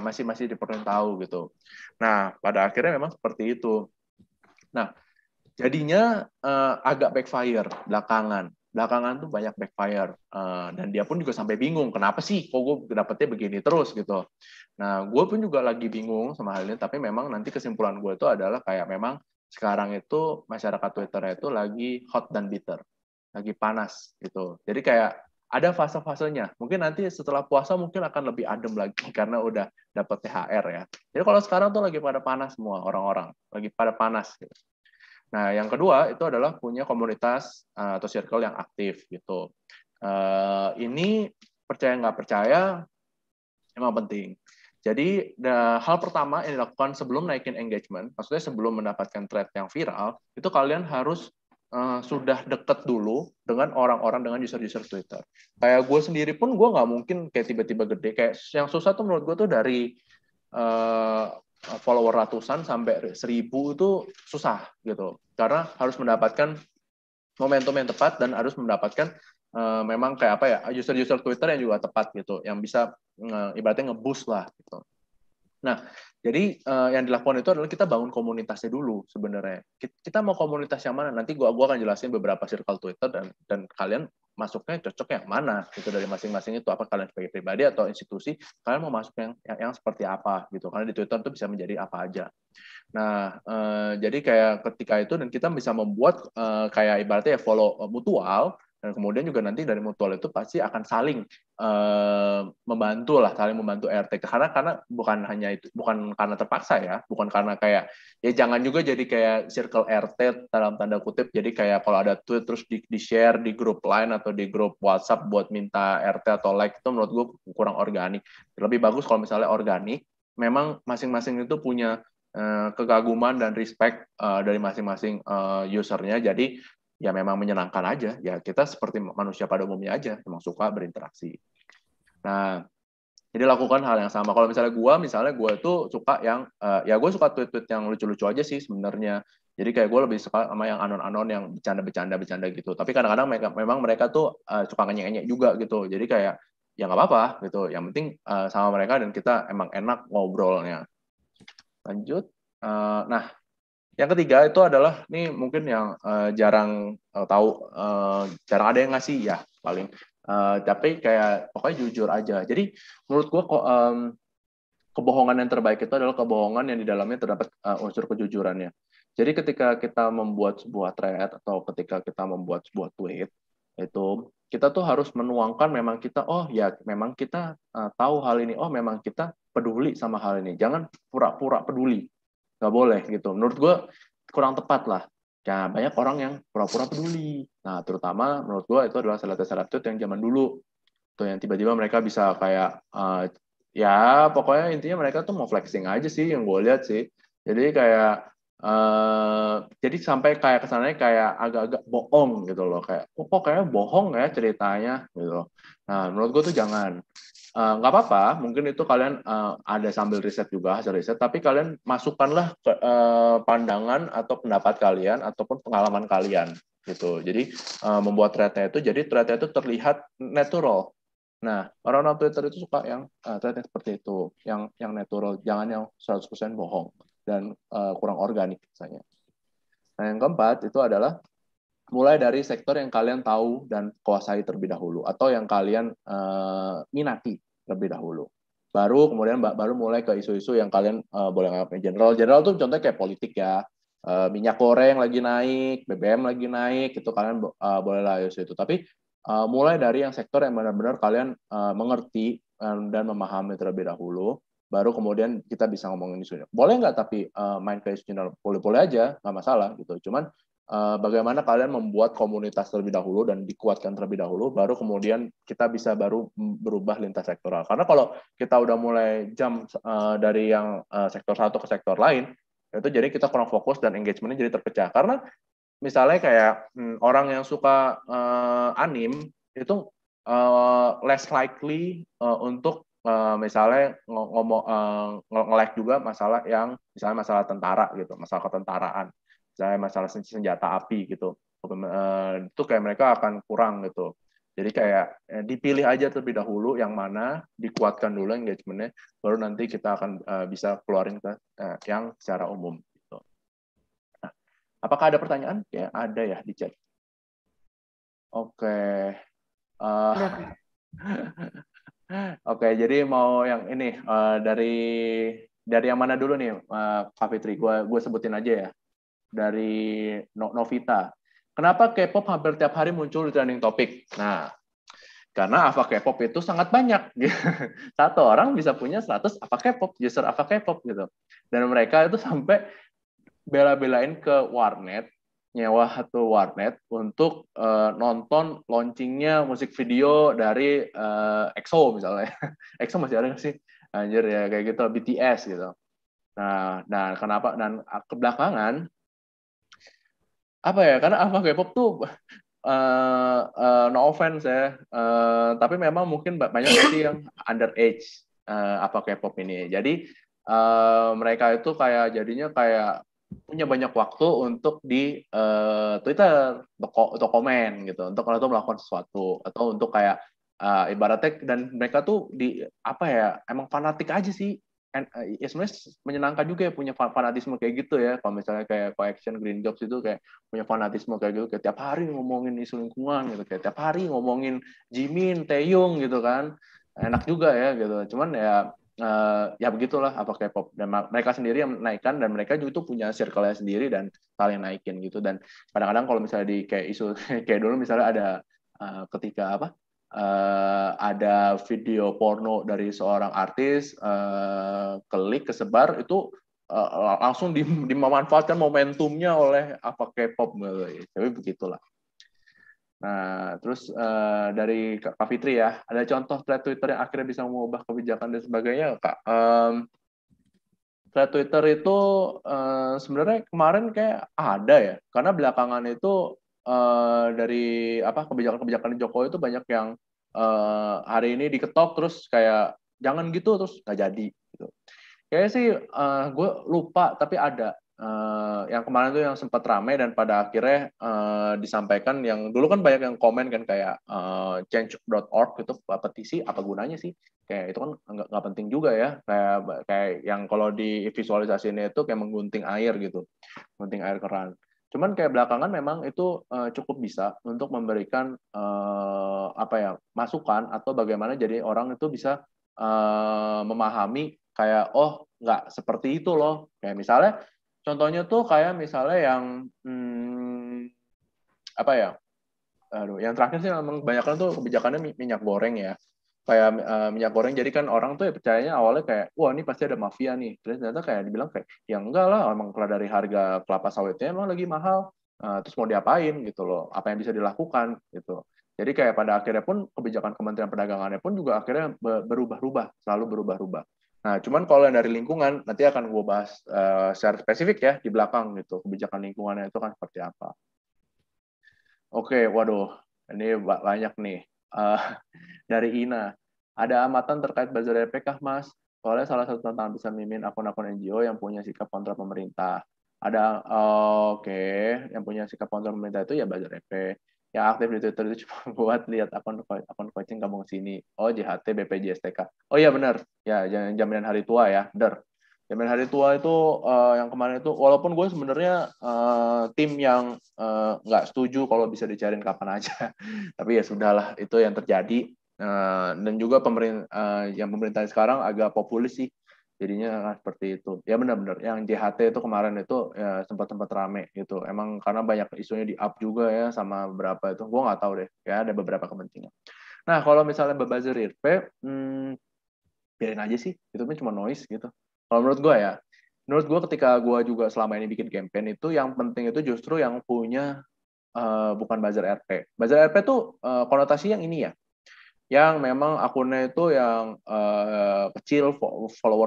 masih diperlukan tahu gitu. Nah pada akhirnya memang seperti itu. Nah jadinya agak backfire belakangan tuh banyak backfire, dan dia pun juga sampai bingung kenapa sih kok gue dapetnya begini terus gitu. Nah gue pun juga lagi bingung sama hal ini, tapi memang nanti kesimpulan gue itu adalah kayak memang sekarang itu masyarakat Twitter itu lagi hot dan bitter, lagi panas gitu. Jadi kayak ada fase-fasenya. Mungkin nanti setelah puasa mungkin akan lebih adem lagi karena udah dapat THR ya. Jadi kalau sekarang tuh lagi pada panas semua orang-orang, lagi pada panas gitu. Nah, yang kedua itu adalah punya komunitas atau circle yang aktif gitu. Ini percaya nggak percaya emang penting. Jadi hal pertama yang dilakukan sebelum naikin engagement, maksudnya sebelum mendapatkan thread yang viral, itu kalian harus sudah deket dulu dengan orang-orang, dengan user-user Twitter. Kayak gue sendiri pun gue nggak mungkin kayak tiba-tiba gede. Kayak yang susah tuh menurut gue tuh dari follower ratusan sampai 1000 itu susah gitu, karena harus mendapatkan momentum yang tepat dan harus mendapatkan memang kayak apa ya, user-user Twitter yang juga tepat gitu, yang bisa ibaratnya nge-boost lah gitu. Nah, jadi yang dilakukan itu adalah kita bangun komunitasnya dulu sebenarnya. Kita mau komunitas yang mana? Nanti gua akan jelasin beberapa circle Twitter dan kalian masuknya cocok yang mana gitu dari masing-masing itu. Apa kalian sebagai pribadi atau institusi, kalian mau masuk yang seperti apa gitu. Karena di Twitter itu bisa menjadi apa aja. Nah, jadi kayak ketika itu dan kita bisa membuat kayak ibaratnya ya follow mutual, dan kemudian juga nanti dari mutual itu pasti akan saling membantu lah, saling membantu RT, karena bukan hanya itu, bukan karena terpaksa ya, bukan karena kayak ya jangan juga jadi kayak circle RT dalam tanda kutip, jadi kayak kalau ada tweet terus di share di grup lain atau di grup WhatsApp buat minta RT atau like, itu menurut gue kurang organik. Lebih bagus kalau misalnya organik, memang masing-masing itu punya kekaguman dan respect dari masing-masing usernya, jadi ya memang menyenangkan aja, ya kita seperti manusia pada umumnya aja, memang suka berinteraksi. Nah, jadi lakukan hal yang sama. Kalau misalnya gue tuh suka yang ya gue suka tweet-tweet yang lucu-lucu aja sih sebenarnya. Jadi kayak gue lebih suka sama yang anon-anon yang bercanda gitu. Tapi kadang-kadang memang mereka tuh suka ngenyek-ngenyek juga gitu. Jadi kayak ya nggak apa-apa gitu. Yang penting sama mereka dan kita emang enak ngobrolnya. Lanjut. Nah, yang ketiga itu adalah nih mungkin yang jarang tahu, jarang ada yang ngasih ya paling. Tapi kayak pokoknya jujur aja. Jadi menurut gua kok kebohongan yang terbaik itu adalah kebohongan yang di dalamnya terdapat unsur kejujurannya. Jadi ketika kita membuat sebuah thread atau ketika kita membuat sebuah tweet, itu kita tuh harus menuangkan memang kita, oh ya memang kita tahu hal ini, oh memang kita peduli sama hal ini. Jangan pura-pura peduli. Nggak boleh gitu. Menurut gue kurang tepat lah. Ya, banyak orang yang pura-pura peduli. Nah, terutama menurut gue itu adalah seleb-seleb yang zaman dulu. Tuh yang tiba-tiba mereka bisa kayak, ya pokoknya intinya mereka tuh mau flexing aja sih yang gue lihat sih. Jadi kayak, jadi sampai kayak kesannya kayak agak-agak bohong gitu loh. Kayak, kok kayaknya bohong ya ceritanya gitu. Nah, menurut gue tuh jangan. Nggak apa-apa, mungkin itu kalian ada sambil riset juga, hasil riset, tapi kalian masukkanlah pandangan atau pendapat kalian ataupun pengalaman kalian gitu. Jadi membuat thread-nya itu, jadi thread-nya itu terlihat natural. Nah, orang-orang Twitter itu suka yang thread-nya seperti itu, yang natural, jangan yang 100% bohong dan kurang organik misalnya. Nah, yang keempat itu adalah mulai dari sektor yang kalian tahu dan kuasai terlebih dahulu, atau yang kalian minati terlebih dahulu. Kemudian baru mulai ke isu-isu yang kalian boleh anggap general. General tuh contohnya kayak politik ya, minyak goreng lagi naik, BBM lagi naik, itu kalian boleh lah isu itu. Tapi mulai dari yang sektor yang benar-benar kalian mengerti dan memahami terlebih dahulu, baru kemudian kita bisa ngomongin isunya. Boleh nggak tapi main ke isu general? Boleh-boleh aja, nggak masalah gitu. Cuman bagaimana kalian membuat komunitas terlebih dahulu dan dikuatkan terlebih dahulu, baru kemudian kita bisa baru berubah lintas sektoral. Karena kalau kita udah mulai jump dari yang sektor satu ke sektor lain, itu jadi kita kurang fokus dan engagementnya jadi terpecah. Karena misalnya kayak orang yang suka anime itu less likely untuk misalnya ngomong nge-like juga masalah yang misalnya masalah tentara gitu, masalah ketentaraan, misalnya masalah senjata api gitu, itu kayak mereka akan kurang gitu. Jadi kayak dipilih aja terlebih dahulu yang mana, dikuatkan dulu engagementnya, baru nanti kita akan bisa keluarin ke yang secara umum. Gitu. Nah, apakah ada pertanyaan? Ya ada ya di chat. Oke. Oke, jadi mau yang ini dari yang mana dulu nih, Kak Fitri? Gue sebutin aja ya. Dari Novita. Kenapa K-pop hampir tiap hari muncul di trending topik? Nah, karena apa K-pop itu sangat banyak. Satu orang bisa punya 100 apa K-pop, user apa K-pop gitu. Dan mereka itu sampai bela-belain ke warnet, nyewa satu warnet untuk nonton launchingnya musik video dari EXO misalnya. EXO masih ada nggak sih? Anjir ya kayak gitu, BTS gitu. Nah, kenapa? Dan kebelakangan apa ya? Karena apa K-pop tuh no offense ya, tapi memang mungkin banyak sih yang underage apa K-pop ini. Jadi mereka itu kayak jadinya kayak punya banyak waktu untuk di Twitter untuk komen gitu, untuk melakukan sesuatu atau untuk kayak ibaratnya, dan mereka tuh di apa ya, emang fanatik aja sih. Ya sebenarnya menyenangkan juga ya punya fanatisme kayak gitu ya. Kalau misalnya kayak Coaction, Green Jobs itu kayak punya fanatisme kayak gitu, kayak tiap hari ngomongin isu lingkungan gitu, kayak tiap hari ngomongin Jimin, Taeyong gitu kan, enak juga ya gitu. Cuman ya begitulah apa K-pop, dan mereka sendiri yang menaikkan, dan mereka juga tuh punya circle-nya sendiri dan saling naikin gitu. Dan kadang-kadang kalau misalnya di kayak isu kayak dulu misalnya ada ketika apa ada video porno dari seorang artis klik kesebar itu langsung dimanfaatkan momentumnya oleh apa K-pop gitu. Tapi begitulah. Nah, terus dari Kak Fitri ya, ada contoh thread Twitter yang akhirnya bisa mengubah kebijakan dan sebagainya, Kak? Thread Twitter itu sebenarnya kemarin kayak ada ya, karena belakangan itu dari apa kebijakan-kebijakan Jokowi itu banyak yang hari ini diketok terus kayak jangan gitu terus nggak jadi gitu. Kayaknya sih gue lupa, tapi ada yang kemarin tuh yang sempat ramai dan pada akhirnya disampaikan, yang dulu kan banyak yang komen kan kayak change.org itu petisi, apa gunanya sih? Kayak itu kan nggak penting juga ya, kayak yang kalau di visualisasinya itu kayak menggunting air gitu, menggunting air keran. Cuman kayak belakangan memang itu cukup bisa untuk memberikan apa ya, masukan atau bagaimana jadi orang itu bisa memahami kayak nggak seperti itu loh. Kayak misalnya contohnya tuh kayak misalnya yang apa ya, yang terakhir sih memang kebanyakan tuh kebijakannya minyak goreng ya, kayak minyak goreng. Jadi kan orang tuh ya percayanya awalnya kayak wah ini pasti ada mafia nih, terus ternyata kayak dibilang kayak ya enggak lah, emang kalau dari harga kelapa sawitnya emang lagi mahal, terus mau diapain gitu loh, apa yang bisa dilakukan gitu. Jadi kayak pada akhirnya pun kebijakan Kementerian Perdagangannya pun juga akhirnya berubah-ubah, selalu berubah-ubah. Nah, cuman kalau yang dari lingkungan nanti akan gue bahas secara spesifik ya di belakang gitu, kebijakan lingkungannya itu kan seperti apa. Oke, waduh, ini banyak nih. Dari Ina, ada amatan terkait buzzer RP kah, Mas? Soalnya salah satu tantangan besar mimin akun-akun NGO yang punya sikap kontra pemerintah. Ada, oke, yang punya sikap kontra pemerintah itu ya buzzer RP. Yang aktif di Twitter itu cuma buat lihat akun coaching kampung sini. Oh, JHT, BPJSTK. Oh iya benar, ya jaminan hari tua ya, benar. Jaminan hari tua itu yang kemarin itu, walaupun gue sebenarnya tim yang nggak setuju kalau bisa dicariin kapan aja, tapi ya sudahlah, itu yang terjadi. Dan juga pemerintah sekarang agak populis sih, jadinya seperti itu. Ya benar-benar, yang JHT itu kemarin itu ya, sempat rame gitu. Emang karena banyak isunya di up juga ya sama beberapa itu, gue nggak tahu deh, ya ada beberapa kepentingan. Nah kalau misalnya bebazir RP, biarin aja sih, itu cuma noise gitu. Kalau menurut gue ketika gue juga selama ini bikin campaign itu yang penting itu justru yang punya bukan buzzer RP. Buzzer RP tuh konotasi yang ini ya, yang memang akunnya itu yang kecil,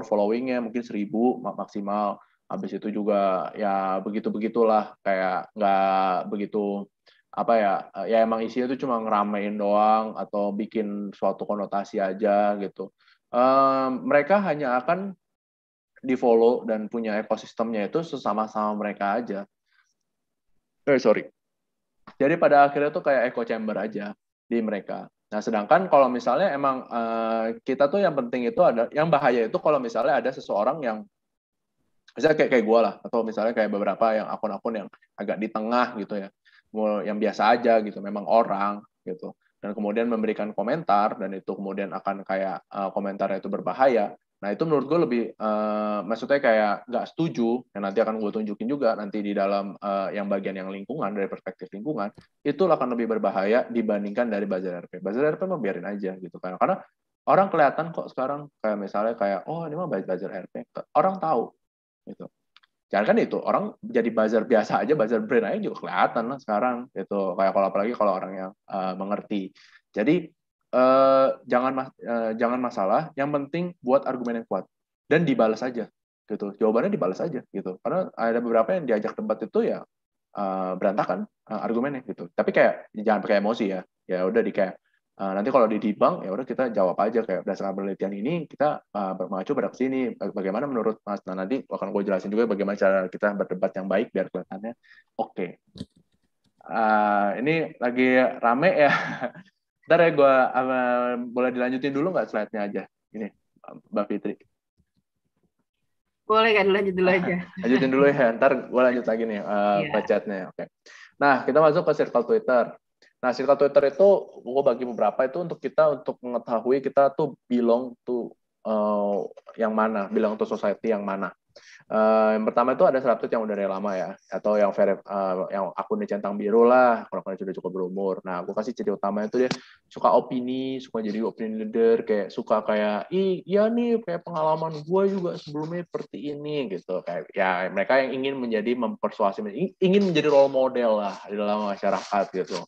followingnya mungkin 1.000 maksimal. Habis itu juga ya begitu-begitulah, kayak nggak begitu apa ya, ya emang isinya tuh cuma ngeramein doang atau bikin suatu konotasi aja gitu. Mereka hanya akan di-follow dan punya ekosistemnya itu sesama-sama mereka aja. Sorry. Jadi pada akhirnya tuh kayak echo chamber aja di mereka. Nah, sedangkan kalau misalnya emang kita tuh yang penting itu ada, yang bahaya itu kalau misalnya ada seseorang yang misalnya kayak gue lah, atau misalnya kayak beberapa yang akun-akun yang agak di tengah gitu ya, yang biasa aja gitu, memang orang gitu, dan kemudian memberikan komentar dan itu kemudian akan kayak komentarnya itu berbahaya. Nah itu menurut gue lebih, maksudnya kayak nggak setuju, yang nanti akan gue tunjukin juga nanti di dalam yang bagian yang lingkungan, dari perspektif lingkungan, itu akan lebih berbahaya dibandingkan dari buzzer RP. Buzzer RP mah biarin aja gitu kan, karena orang kelihatan kok sekarang kayak misalnya kayak, oh ini mah buzzer RP, orang tahu gitu. Jangan kan itu orang jadi buzzer biasa aja, buzzer brand aja juga kelihatan lah sekarang gitu. Kayak kalau apalagi kalau orang yang mengerti. Jadi jangan masalah, yang penting buat argumen yang kuat dan dibalas aja gitu. Jawabannya dibalas aja gitu. Karena ada beberapa yang diajak debat itu ya berantakan argumennya gitu. Tapi kayak jangan pakai emosi ya. Ya udah di kayak nanti kalau di debunk ya udah kita jawab aja kayak berdasarkan penelitian ini kita mengacu pada sini, bagaimana menurut Mas. Nah nanti akan gue jelasin juga bagaimana cara kita berdebat yang baik biar kelihatannya oke. Ini lagi rame ya. Ntar ya gue boleh dilanjutin dulu nggak slide-nya aja ini Mbak Fitri. Boleh kan, lanjut dulu aja. Lanjutin dulu ya, ntar gue lanjut lagi nih ke chatnya. Oke. Nah kita masuk ke circle Twitter. Nah, circle Twitter itu gue bagi beberapa itu untuk kita untuk mengetahui kita tuh belong to yang mana, belong to society yang mana. Yang pertama itu ada subreddit yang udah dari lama ya, atau yang yang akunnya centang biru lah, kalau kalian sudah cukup berumur. Nah, aku kasih ciri utama itu dia suka opini, suka jadi opinion leader, kayak suka kayak, iya nih, kayak pengalaman gue juga sebelumnya seperti ini gitu. Kayak ya mereka yang ingin menjadi mempersuasi, ingin menjadi role model lah di dalam masyarakat gitu.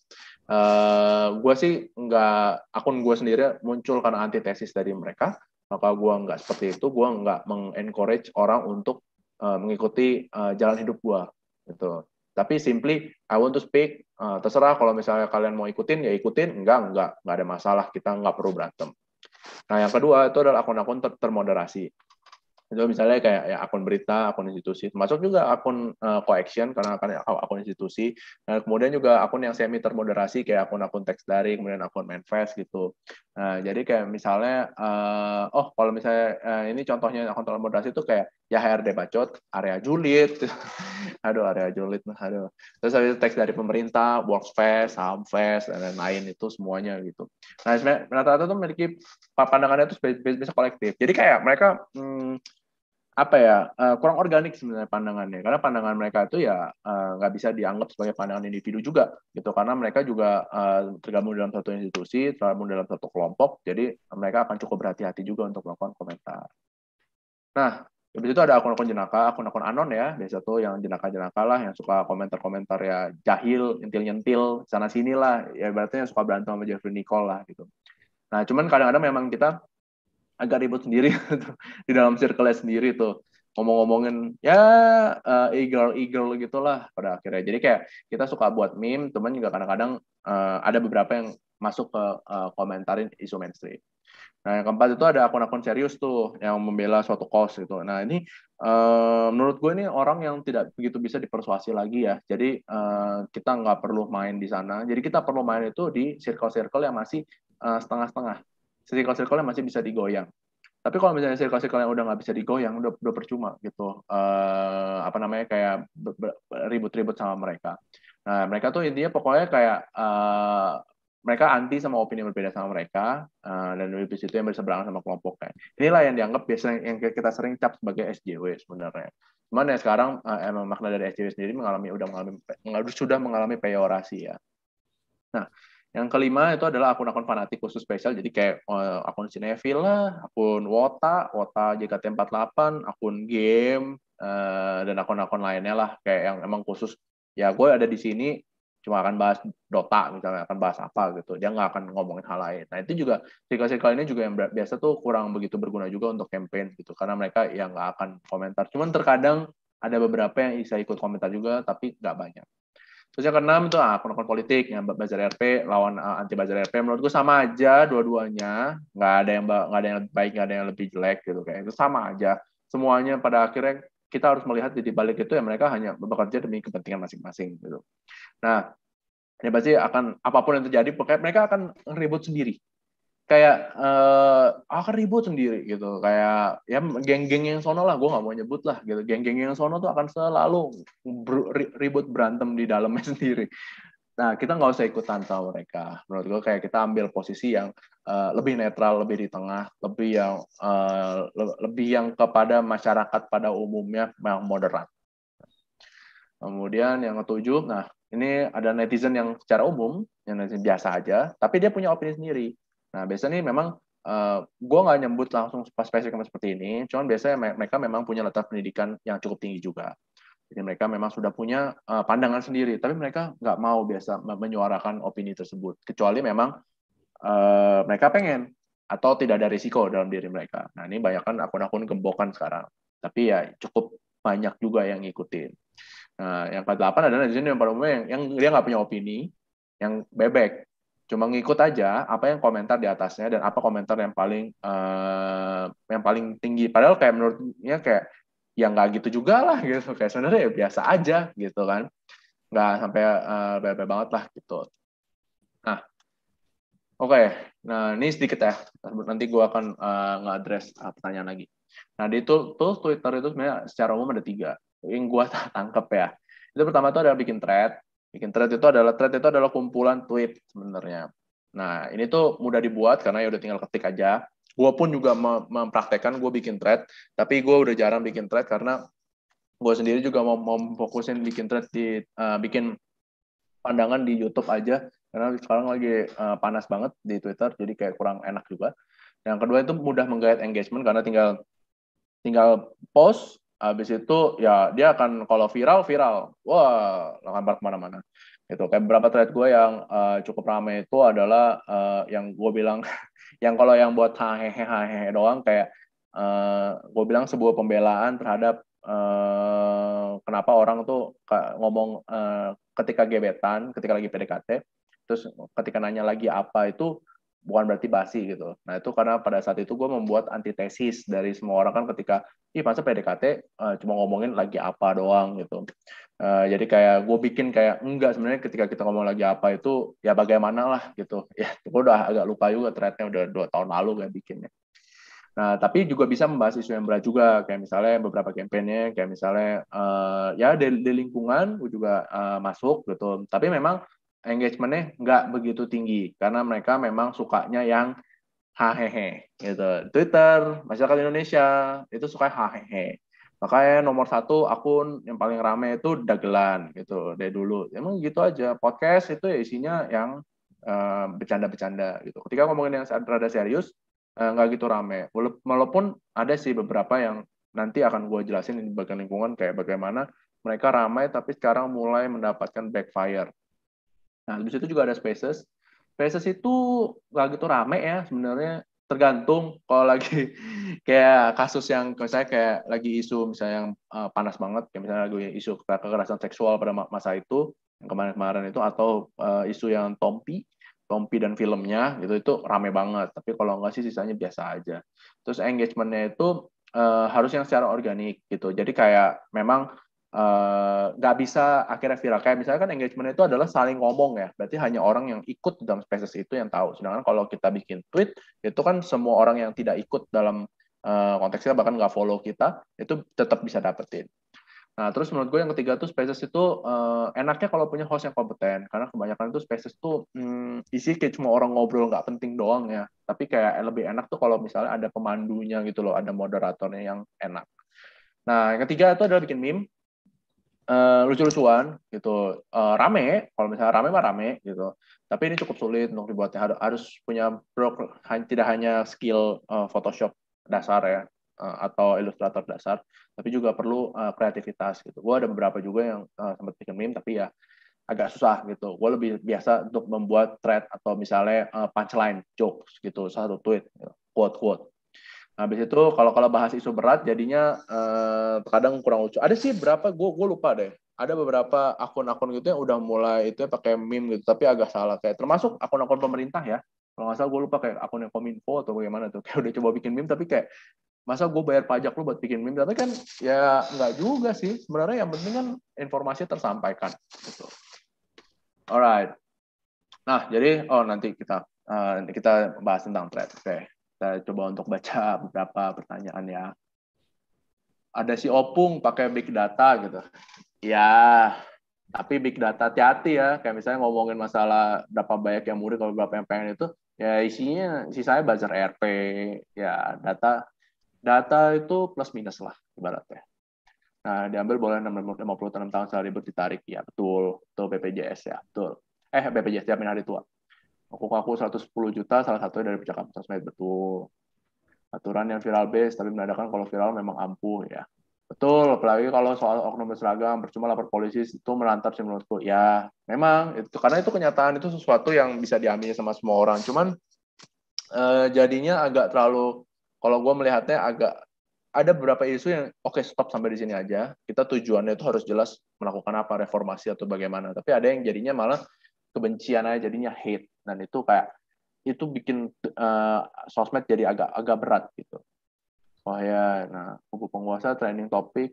Gue sih nggak, akun gue sendiri muncul karena antitesis dari mereka, maka gue nggak seperti itu, gue nggak mengencourage orang untuk mengikuti jalan hidup gue gitu. Tapi simply I want to speak, terserah kalau misalnya kalian mau ikutin ya ikutin, enggak ada masalah, kita nggak perlu berantem. Nah yang kedua itu adalah akun-akun termoderasi. Itu misalnya kayak ya akun berita, akun institusi, termasuk juga akun coaction karena akan akun institusi. Nah, kemudian juga akun yang semi termoderasi kayak akun-akun teks daring, kemudian akun manifest gitu. Nah, jadi kayak misalnya kalau misalnya ini contohnya akun termoderasi itu kayak ya HRD bacot, area julid. Aduh, area julid mah aduh. Terus habis itu teks dari pemerintah, Worksfest, Sahamfest dan lain-lain itu semuanya gitu. Nah, sebenarnya rata-rata tuh memiliki pandangannya itu bisa kolektif. Jadi kayak mereka apa ya, kurang organik sebenarnya pandangannya, karena pandangan mereka itu ya nggak bisa dianggap sebagai pandangan individu juga gitu, karena mereka juga tergabung dalam satu institusi, tergabung dalam satu kelompok, jadi mereka akan cukup berhati-hati juga untuk melakukan komentar. Nah, habis itu ada akun-akun jenaka, akun-akun anon ya, biasa tuh yang jenaka-jenaka lah, yang suka komentar-komentar ya jahil, nyentil-nyentil, sana-sini lah, ya berarti yang suka berantem sama Jeffrey Nicole lah gitu. Nah, cuman kadang-kadang memang kita agak ribut sendiri di dalam circle sendiri tuh, ngomong-ngomongin ya e-girl gitulah pada akhirnya. Jadi kayak kita suka buat meme, teman juga kadang-kadang ada beberapa yang masuk ke komentarin isu mainstream. Nah, yang keempat itu ada akun-akun serius tuh yang membela suatu cause gitu. Nah, ini menurut gue ini orang yang tidak begitu bisa dipersuasi lagi ya. Jadi kita nggak perlu main di sana. Jadi kita perlu main itu di circle-circle yang masih setengah-setengah. Circle-circle yang masih bisa digoyang. Tapi kalau misalnya circle-circle yang udah nggak bisa digoyang, udah percuma gitu. Apa namanya, kayak ribut-ribut sama mereka. Nah, mereka tuh intinya pokoknya kayak mereka anti sama opini yang berbeda sama mereka, dan di situ yang berseberangan sama kelompoknya. Inilah yang dianggap biasanya yang kita sering cap sebagai SJW sebenarnya. Cuman ya sekarang emang makna dari SJW sendiri sudah mengalami peyorasi ya. Nah, yang kelima itu adalah akun-akun fanatik khusus spesial. Jadi kayak akun Cinefil lah, akun Wota JKT48, akun game, dan akun-akun lainnya lah. Kayak yang emang khusus, ya gue ada di sini cuma akan bahas Dota misalnya, akan bahas apa gitu. Dia nggak akan ngomongin hal lain. Nah itu juga, circle-circle ini juga yang biasa tuh kurang begitu berguna juga untuk campaign gitu. Karena mereka yang nggak akan komentar. Cuman terkadang ada beberapa yang bisa ikut komentar juga, tapi nggak banyak. Terus yang keenam itu akun-akun politik yang buzzer RP lawan anti buzzer RP. Menurut gue sama aja dua-duanya, nggak ada yang lebih baik, nggak ada yang lebih jelek gitu, kayak itu sama aja. Semuanya pada akhirnya kita harus melihat di balik itu ya mereka hanya bekerja demi kepentingan masing-masing gitu. Nah, ini pasti akan apapun yang terjadi, pokoknya mereka akan ribut sendiri. Kayak akan ribut sendiri gitu, kayak ya geng-geng yang sono lah, gue nggak mau nyebut lah gitu, geng-geng yang sono tuh akan selalu ribut berantem di dalamnya sendiri. Nah, kita nggak usah ikutan sama mereka. Menurut gue kayak kita ambil posisi yang lebih netral, lebih di tengah, lebih yang kepada masyarakat pada umumnya yang moderat. Kemudian yang ketujuh, nah ini ada netizen yang secara umum, yang netizen biasa aja, tapi dia punya opini sendiri. Nah, biasanya nih memang gue nggak nyebut langsung spesifik seperti ini, cuman biasanya mereka memang punya latar pendidikan yang cukup tinggi juga. Jadi mereka memang sudah punya pandangan sendiri, tapi mereka nggak mau biasa menyuarakan opini tersebut, kecuali memang mereka pengen atau tidak ada risiko dalam diri mereka. Nah, ini banyak kan akun-akun gembokan sekarang, tapi ya cukup banyak juga yang ngikutin. Nah, yang ke-8 adalah netizen yang pada umumnya yang dia nggak punya opini, yang bebek. Cuma ngikut aja apa yang komentar di atasnya dan apa komentar yang paling tinggi. Padahal kayak menurutnya kayak ya nggak gitu juga lah gitu. Kayak sebenarnya ya biasa aja gitu kan. Nggak sampai bebek banget lah gitu. Nah, oke. Nah, ini sedikit ya. Nanti gue akan nge-address pertanyaan lagi. Nah, di Twitter itu sebenarnya secara umum ada 3 yang gue tangkep ya. Itu pertama itu adalah bikin thread. Bikin thread itu adalah kumpulan tweet sebenarnya. Nah, ini tuh mudah dibuat karena ya udah tinggal ketik aja. Gue pun juga mempraktekkan gue bikin thread, tapi gue udah jarang bikin thread karena gue sendiri juga mau fokusin bikin thread bikin pandangan di YouTube aja karena sekarang lagi panas banget di Twitter, jadi kayak kurang enak juga. Yang kedua itu mudah menggait engagement karena tinggal post, habis itu ya dia akan kalau viral, wah lambar kemana-mana. Itu kayak beberapa thread gue yang cukup ramai itu adalah yang gue bilang, yang kalau yang buat hehehe doang kayak gue bilang sebuah pembelaan terhadap kenapa orang tuh ngomong ketika gebetan, ketika lagi PDKT, terus ketika nanya lagi apa itu bukan berarti basi gitu. Nah itu karena pada saat itu gue membuat antitesis dari semua orang kan ketika masa PDKT cuma ngomongin lagi apa doang gitu. Jadi kayak gue bikin kayak enggak, sebenarnya ketika kita ngomong lagi apa itu ya bagaimana lah gitu. Ya gue udah agak lupa juga threadnya, udah 2 tahun lalu gue bikinnya. Nah, tapi juga bisa membahas isu yang berat juga, kayak misalnya beberapa kampanye, kayak misalnya ya di lingkungan juga masuk gitu. Tapi memang engagement-nya nggak begitu tinggi karena mereka memang sukanya yang hahehe gitu. Twitter, masyarakat Indonesia itu suka hahehe. Makanya nomor 1 akun yang paling rame itu dagelan gitu dari dulu. Emang gitu aja. Podcast itu ya isinya yang bercanda-bercanda gitu. Ketika ngomongin yang rada serius, nggak gitu rame. Walaupun ada sih beberapa yang nanti akan gue jelasin di bagian lingkungan kayak bagaimana mereka ramai tapi sekarang mulai mendapatkan backfire. Nah, di situ juga ada Spaces. Spaces itu nggak gitu rame ya sebenarnya, tergantung kalau lagi kayak kasus yang misalnya kayak lagi isu misalnya yang panas banget, kayak misalnya lagi isu kekerasan seksual pada masa itu, yang kemarin-kemarin itu, atau isu yang Tompi dan filmnya gitu, itu rame banget. Tapi kalau nggak sih sisanya biasa aja. Terus engagement-nya itu harus yang secara organik gitu. Jadi kayak memang nggak bisa akhirnya viral. Kayak misalnya kan engagement itu adalah saling ngomong ya, berarti hanya orang yang ikut dalam spaces itu yang tahu. Sedangkan kalau kita bikin tweet, itu kan semua orang yang tidak ikut dalam konteksnya, bahkan nggak follow kita, itu tetap bisa dapetin. Nah, terus menurut gue yang ketiga tuh Spaces itu enaknya kalau punya host yang kompeten, karena kebanyakan itu Spaces tuh isi kayak cuma orang ngobrol nggak penting doang ya, tapi kayak lebih enak tuh kalau misalnya ada pemandunya gitu loh, ada moderatornya yang enak. Nah, yang ketiga itu adalah bikin meme. Lucu-lucuan gitu, rame, kalau misalnya rame mah rame gitu, tapi ini cukup sulit untuk dibuatnya, harus punya tidak hanya skill Photoshop dasar ya, atau Illustrator dasar, tapi juga perlu kreativitas gitu. Gue ada beberapa juga yang sempat bikin meme tapi ya agak susah gitu. Gue lebih biasa untuk membuat thread atau misalnya punchline jokes gitu, satu tweet gitu, quote. Habis itu kalau bahas isu berat jadinya kadang kurang lucu. Ada sih berapa, gue lupa deh. ada beberapa akun-akun gitu yang udah mulai itu ya pakai meme gitu, tapi agak salah kayak termasuk akun-akun pemerintah ya. Kalau nggak salah gue lupa kayak akun yang Kominfo atau bagaimana tuh, kayak udah coba bikin meme tapi kayak masa gue bayar pajak lu buat bikin meme, tapi kan ya nggak juga sih sebenarnya, yang penting kan informasi tersampaikan gitu. Alright. Nah, jadi nanti kita bahas tentang thread. Oke. Kita coba untuk baca beberapa pertanyaan ya. Ada si Opung pakai big data gitu. Ya, tapi big data hati-hati ya. Kayak misalnya ngomongin masalah berapa banyak yang murid kalau berapa yang pengen itu, ya sisanya buzzer RP, ya data itu plus minus lah ibaratnya. Nah, diambil boleh 56 tahun setelah libur ditarik. Ya, betul. Betul BPJS ya, betul. BPJS Jaminan Hari Tua. Aku 110 juta, salah satunya dari percakapan sosmed, betul. Aturan yang viral base, tapi menandakan kalau viral memang ampuh ya. Betul, apalagi kalau soal oknum berseragam, percuma lapor polisi, itu melantap sih menurutku. Ya, memang, karena itu kenyataan, itu sesuatu yang bisa diamini sama semua orang. Cuman, jadinya agak terlalu, kalau gue melihatnya agak, ada beberapa isu yang, oke, stop sampai di sini aja. Kita tujuannya itu harus jelas melakukan apa, reformasi atau bagaimana. Tapi ada yang jadinya malah kebencian aja, jadinya hate. Dan itu kayak, itu bikin sosmed jadi agak berat gitu. Oh ya, nah kubu penguasa trending topik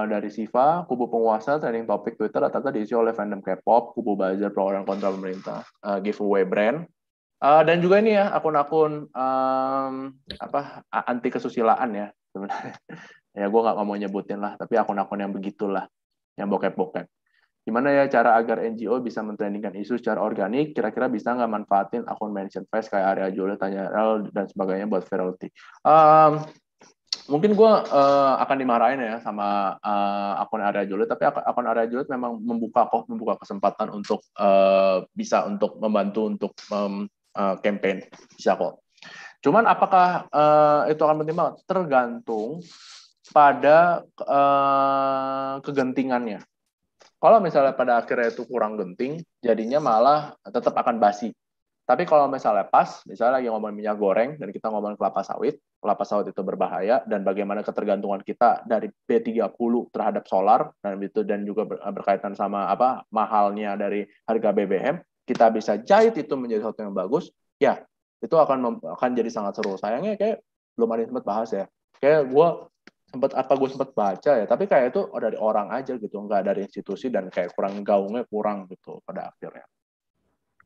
dari Siva, kubu penguasa trending topik Twitter rata-rata diisi oleh fandom K-pop, kubu buzzer pro orang kontra pemerintah, giveaway brand, dan juga ini ya akun-akun anti kesusilaan ya sebenarnya. Ya gue nggak mau nyebutin lah, tapi akun-akun yang begitulah, yang bokep-bokep. Gimana ya cara agar NGO bisa mentrendingkan isu secara organik? Kira-kira bisa nggak manfaatin akun mention face kayak Area Juliet, Tanya Rel, dan sebagainya buat virality? Mungkin gue akan dimarahin ya sama akun Area Juliet, tapi akun Area Juliet memang membuka kesempatan untuk bisa untuk membantu untuk campaign, bisa kok. Cuman apakah itu akan penting banget? Tergantung pada kegentingannya. Kalau misalnya pada akhirnya itu kurang genting, jadinya malah tetap akan basi. Tapi kalau misalnya pas, misalnya lagi ngomongin minyak goreng, dan kita ngomongin kelapa sawit itu berbahaya, dan bagaimana ketergantungan kita dari B30 terhadap solar, dan juga berkaitan sama mahalnya dari harga BBM, kita bisa jahit itu menjadi sesuatu yang bagus, ya, itu akan jadi sangat seru. Sayangnya kayak belum ada yang sempat bahas ya. Kayak gue sempat baca ya, tapi kayak itu dari orang aja gitu, nggak dari institusi, dan kayak gaungnya kurang gitu pada akhirnya.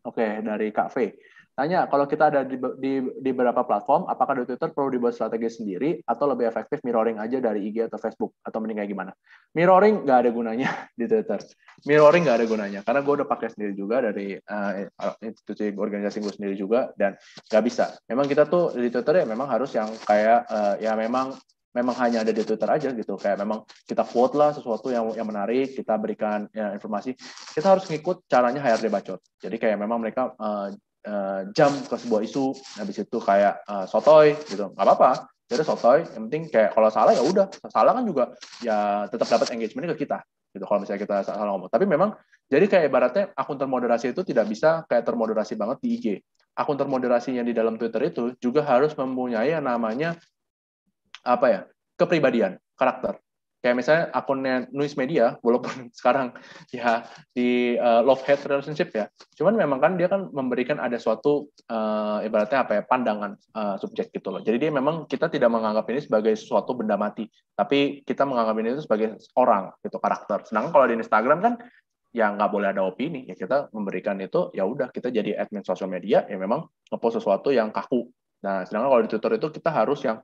Oke, dari Kak V. Tanya, kalau kita ada di beberapa platform, apakah di Twitter perlu dibuat strategi sendiri atau lebih efektif mirroring aja dari IG atau Facebook? Atau mending kayak gimana? Mirroring nggak ada gunanya di Twitter. Mirroring nggak ada gunanya, karena gue udah pakai sendiri juga dari institusi organisasi gue sendiri juga, dan nggak bisa. Memang kita tuh di Twitter ya memang harus yang kayak ya memang hanya ada di Twitter aja gitu, kayak memang kita quote lah sesuatu yang menarik, kita berikan ya, informasi, kita harus ngikut caranya HRD Bacot. Jadi kayak memang mereka jam ke sebuah isu, habis itu kayak sotoy gitu, nggak apa-apa, jadi sotoy, yang penting kayak kalau salah ya udah, salah kan juga ya tetap dapat engagement ke kita gitu kalau misalnya kita salah ngomong. Tapi memang jadi kayak ibaratnya akun termoderasi itu tidak bisa kayak termoderasi banget di IG. Akun termoderasinya di dalam Twitter itu juga harus mempunyai yang namanya kepribadian, karakter. Kayak misalnya akunnya Nuis Media, walaupun sekarang ya di love-hate relationship ya, cuman memang kan dia kan memberikan ada suatu ibaratnya pandangan subjek gitu loh. Jadi dia memang kita tidak menganggap ini sebagai suatu benda mati, tapi kita menganggap ini itu sebagai orang gitu, karakter. Sedangkan kalau di Instagram kan ya nggak boleh ada opini, ya kita memberikan itu, ya udah kita jadi admin sosial media, ya memang ngepost sesuatu yang kaku. Nah, sedangkan kalau di Twitter itu kita harus yang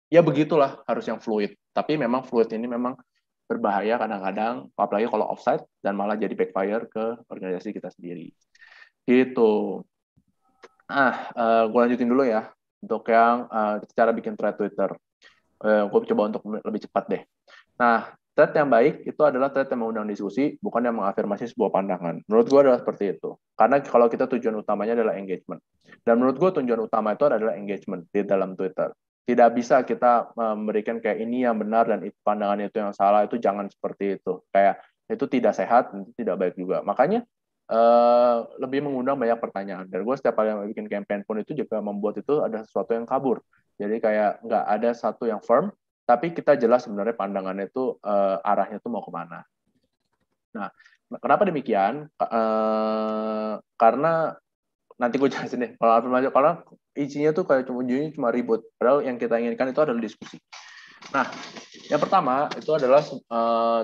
ya begitulah, harus yang fluid. Tapi memang fluid ini memang berbahaya kadang-kadang, apalagi kalau offside, dan malah jadi backfire ke organisasi kita sendiri. Gitu. Gue lanjutin dulu ya, untuk yang cara bikin thread Twitter. Gue coba untuk lebih cepat deh. Nah, thread yang baik itu adalah thread yang mengundang diskusi, bukan yang mengafirmasi sebuah pandangan. Menurut gue adalah seperti itu. Karena kalau kita tujuan utamanya adalah engagement. Dan menurut gue tujuan utama itu adalah engagement di dalam Twitter. Tidak bisa kita memberikan kayak ini yang benar dan pandangan itu yang salah, itu jangan seperti itu. Kayak itu tidak sehat, itu tidak baik juga. Makanya lebih mengundang banyak pertanyaan. Dan gue setiap kali bikin campaign pun itu juga membuat itu ada sesuatu yang kabur. Jadi kayak nggak ada satu yang firm, tapi kita jelas sebenarnya pandangannya itu arahnya itu mau kemana. Nah, kenapa demikian? Karena nanti gue jelasin deh. Kalau afirmasi, karena isinya tuh kayak cuma ribut. Padahal yang kita inginkan itu adalah diskusi. Nah, yang pertama itu adalah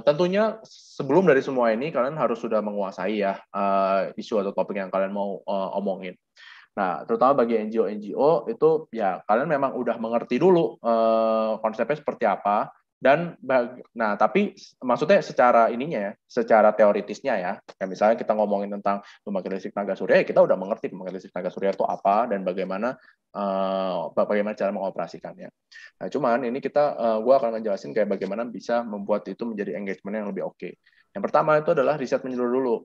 tentunya sebelum dari semua ini kalian harus sudah menguasai ya isu atau topik yang kalian mau omongin. Nah, terutama bagi NGO itu ya kalian memang udah mengerti dulu konsepnya seperti apa dan nah tapi maksudnya secara ininya ya, secara teoritisnya ya. Kayak misalnya kita ngomongin tentang pembangkit listrik tenaga surya, ya kita udah mengerti pembangkit listrik tenaga surya itu apa dan bagaimana cara mengoperasikannya. Nah, cuman ini gue akan ngejelasin kayak bagaimana bisa membuat itu menjadi engagement yang lebih oke. Yang pertama itu adalah riset menyeluruh dulu.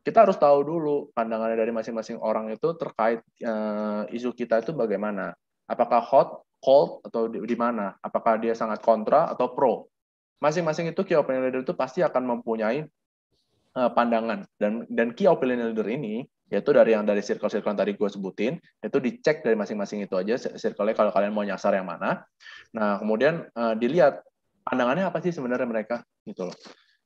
Kita harus tahu dulu pandangannya dari masing-masing orang itu terkait isu kita itu bagaimana. Apakah hot, cold, atau di mana? Apakah dia sangat kontra atau pro? Masing-masing itu key opinion leader itu pasti akan mempunyai pandangan. Dan key opinion leader ini, yaitu dari circle-circle yang tadi gue sebutin, itu dicek dari masing-masing itu aja, circle-nya kalau kalian mau nyasar yang mana. Nah, kemudian dilihat pandangannya apa sih sebenarnya mereka, gitu loh.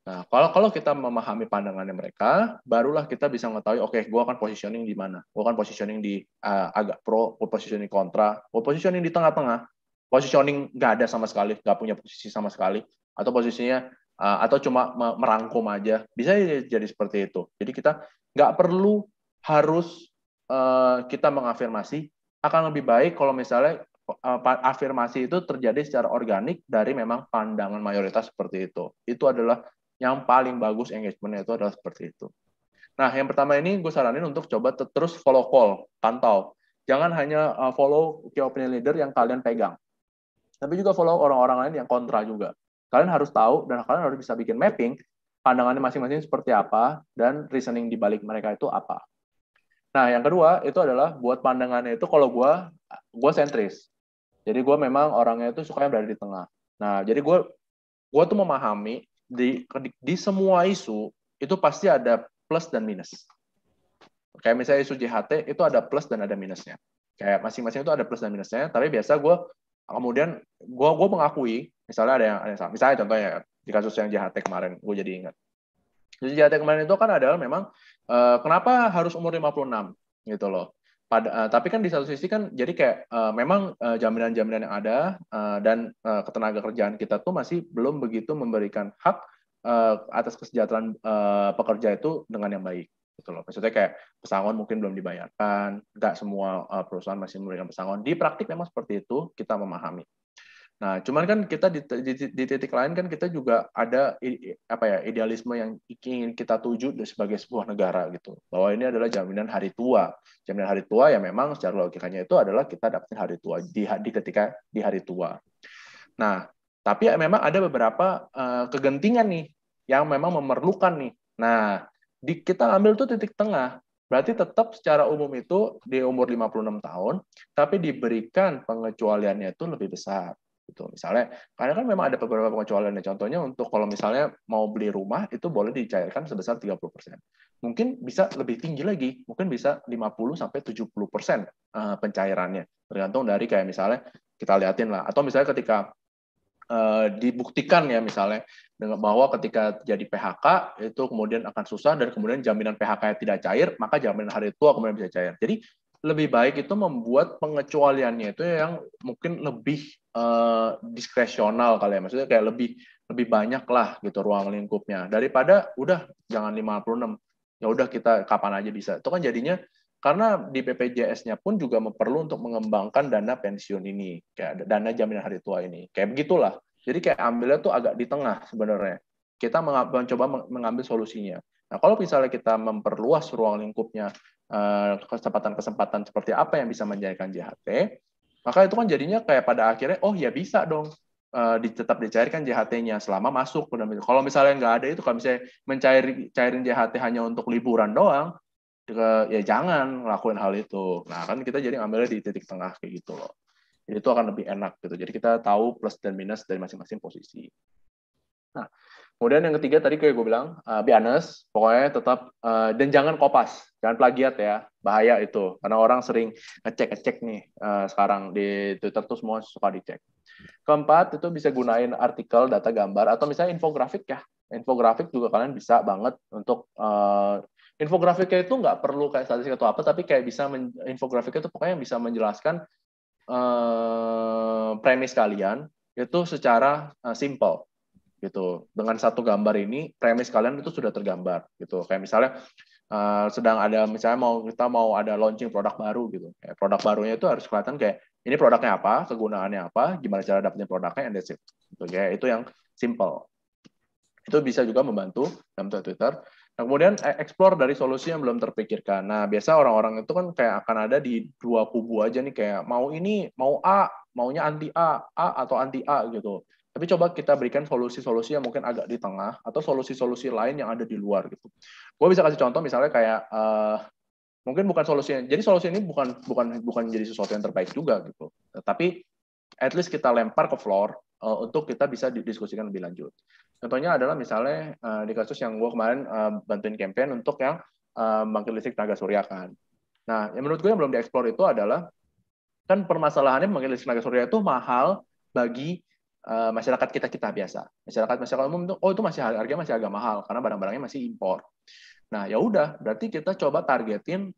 Nah, kalau kita memahami pandangannya mereka, barulah kita bisa mengetahui, oke, gue akan positioning di mana. Gue akan positioning di agak pro, gue positioning kontra, gue positioning di tengah-tengah. Positioning nggak ada sama sekali, nggak punya posisi sama sekali. Atau posisinya, atau cuma merangkum aja. Bisa jadi seperti itu. Jadi kita nggak perlu harus kita mengafirmasi, akan lebih baik kalau misalnya afirmasi itu terjadi secara organik dari memang pandangan mayoritas seperti itu. Itu adalah yang paling bagus engagement-nya itu adalah seperti itu. Nah, yang pertama ini gue saranin untuk coba terus follow call, pantau. Jangan hanya follow key opinion leader yang kalian pegang, tapi juga follow orang-orang lain yang kontra juga. Kalian harus tahu dan kalian harus bisa bikin mapping pandangannya masing-masing seperti apa dan reasoning di balik mereka itu apa. Nah, yang kedua itu adalah buat pandangannya itu kalau gue sentris. Jadi gue memang orangnya itu sukanya berada di tengah. Nah, jadi gue tuh memahami di semua isu itu pasti ada plus dan minus. Kayak misalnya isu JHT itu ada plus dan ada minusnya. Kayak masing-masing itu ada plus dan minusnya. Tapi biasa kemudian gue mengakui, misalnya ada yang salah. Misalnya contohnya di kasus yang JHT kemarin, gue jadi ingat. Jadi JHT kemarin itu kan adalah memang kenapa harus umur 56 gitu loh. Tapi kan di satu sisi kan jadi kayak memang jaminan-jaminan yang ada dan ketenaga kerjaan kita tuh masih belum begitu memberikan hak atas kesejahteraan pekerja itu dengan yang baik gitu loh. Maksudnya kayak pesangon mungkin belum dibayarkan, nggak semua perusahaan masih memberikan pesangon. Di praktik memang seperti itu, kita memahami. Nah, cuman kan kita di titik lain kan kita juga ada idealisme yang ingin kita tuju sebagai sebuah negara gitu. Bahwa ini adalah jaminan hari tua. Jaminan hari tua ya memang secara logikanya itu adalah kita dapetin hari tua ketika di hari tua. Nah, tapi ya memang ada beberapa kegentingan nih yang memang memerlukan nih. Nah, kita ambil tuh titik tengah. Berarti tetap secara umum itu di umur 56 tahun, tapi diberikan pengecualiannya itu lebih besar. Gitu. Misalnya, karena kan memang ada beberapa pengecualian. Contohnya untuk kalau misalnya mau beli rumah, itu boleh dicairkan sebesar 30%. Mungkin bisa lebih tinggi lagi, mungkin bisa 50-70% pencairannya. Tergantung dari kayak misalnya, kita liatin lah. Atau misalnya ketika dibuktikan ya misalnya, bahwa ketika jadi PHK, itu kemudian akan susah, dan kemudian jaminan PHK tidak cair, maka jaminan hari tua kemudian bisa cair. Jadi, lebih baik itu membuat pengecualiannya itu yang mungkin lebih diskresional kali ya, maksudnya kayak lebih banyak lah gitu ruang lingkupnya daripada udah jangan 56, ya udah kita kapan aja bisa. Itu kan jadinya karena di BPJS-nya pun juga perlu untuk mengembangkan dana pensiun ini, kayak dana jaminan hari tua ini, kayak begitulah. Jadi kayak ambilnya tuh agak di tengah sebenarnya. Kita mencoba mengambil solusinya. Nah, kalau misalnya kita memperluas ruang lingkupnya, kesempatan-kesempatan seperti apa yang bisa mencairkan JHT, maka itu kan jadinya kayak pada akhirnya, oh ya bisa dong tetap dicairkan JHT-nya selama masuk. Kalau misalnya nggak ada itu, kalau misalnya cairin JHT hanya untuk liburan doang, ya jangan ngelakuin hal itu. Nah, kan kita jadi ngambilnya di titik tengah kayak gitu loh. Jadi itu akan lebih enak gitu. Jadi kita tahu plus dan minus dari masing-masing posisi. Nah, kemudian yang ketiga tadi kayak gue bilang, be honest, pokoknya tetap, dan jangan kopas, jangan plagiat ya, bahaya itu. Karena orang sering ngecek nih sekarang di Twitter tuh semua suka dicek. Keempat, itu bisa gunain artikel, data, gambar, atau misalnya infografik ya. Infografik juga kalian bisa banget untuk infografiknya itu nggak perlu kayak statistik atau apa, tapi kayak bisa infografiknya itu pokoknya bisa menjelaskan premis kalian itu secara simple gitu. Dengan satu gambar ini premis kalian itu sudah tergambar gitu. Kayak misalnya sedang ada misalnya kita mau ada launching produk baru gitu. Kayak produk barunya itu harus kelihatan kayak ini produknya apa, kegunaannya apa, gimana cara dapetin produknya, and that's it. Gitu, ya. Itu yang simple. Itu bisa juga membantu dalam Twitter. Nah, kemudian explore dari solusi yang belum terpikirkan. Nah, biasa orang-orang itu kan kayak akan ada di dua kubu aja nih, kayak mau ini, mau A, maunya anti A atau anti A gitu. Tapi coba kita berikan solusi-solusi yang mungkin agak di tengah, atau solusi-solusi lain yang ada di luar gitu. Gue bisa kasih contoh misalnya kayak mungkin bukan solusinya. Jadi solusi ini bukan jadi sesuatu yang terbaik juga gitu. Tapi at least kita lempar ke floor untuk kita bisa didiskusikan lebih lanjut. Contohnya adalah misalnya di kasus yang gue kemarin bantuin campaign untuk yang bangkit listrik tenaga surya kan. Nah, yang menurut gue yang belum dieksplor itu adalah kan permasalahannya bangkit listrik tenaga surya itu mahal bagi masyarakat kita biasa. Masyarakat umum itu itu masih harganya masih agak mahal karena barang-barangnya masih impor. Nah, ya udah, berarti kita coba targetin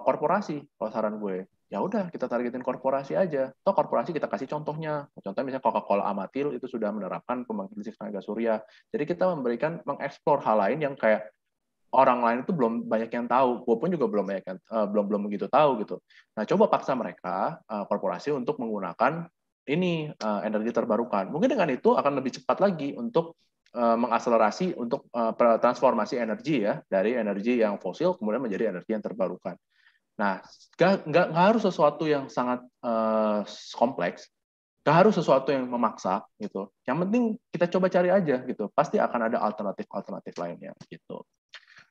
korporasi kalau saran gue. Ya udah, kita targetin korporasi aja. Toh korporasi kita kasih contohnya. Contohnya misalnya Coca-Cola Amatil itu sudah menerapkan pembangkit listrik tenaga surya. Jadi kita mengeksplor hal lain yang kayak orang lain itu belum banyak yang tahu. Gue pun juga belum banyak yang, belum begitu tahu gitu. Nah, coba paksa mereka korporasi untuk menggunakan ini energi terbarukan. Mungkin dengan itu akan lebih cepat lagi untuk mengakselerasi untuk transformasi energi ya dari energi yang fosil kemudian menjadi energi yang terbarukan. Nah, nggak harus sesuatu yang sangat kompleks, nggak harus sesuatu yang memaksa gitu. Yang penting kita coba cari aja gitu. Pasti akan ada alternatif lainnya gitu.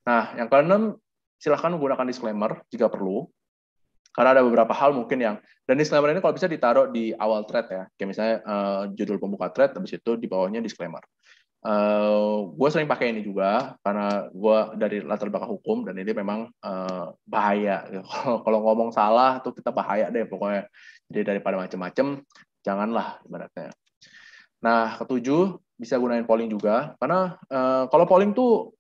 Nah, yang keenam, silahkan menggunakan disclaimer jika perlu. Karena ada beberapa hal mungkin yang, dan disclaimer ini kalau bisa ditaruh di awal thread ya. Kayak misalnya judul pembuka thread, habis itu di bawahnya disclaimer. Gue sering pakai ini juga karena gue dari latar belakang hukum dan ini memang bahaya. Kalau ngomong salah tuh kita bahaya deh pokoknya. Jadi daripada macam-macam, janganlah ibaratnya. Nah, ketujuh bisa gunain polling juga karena kalau polling tuh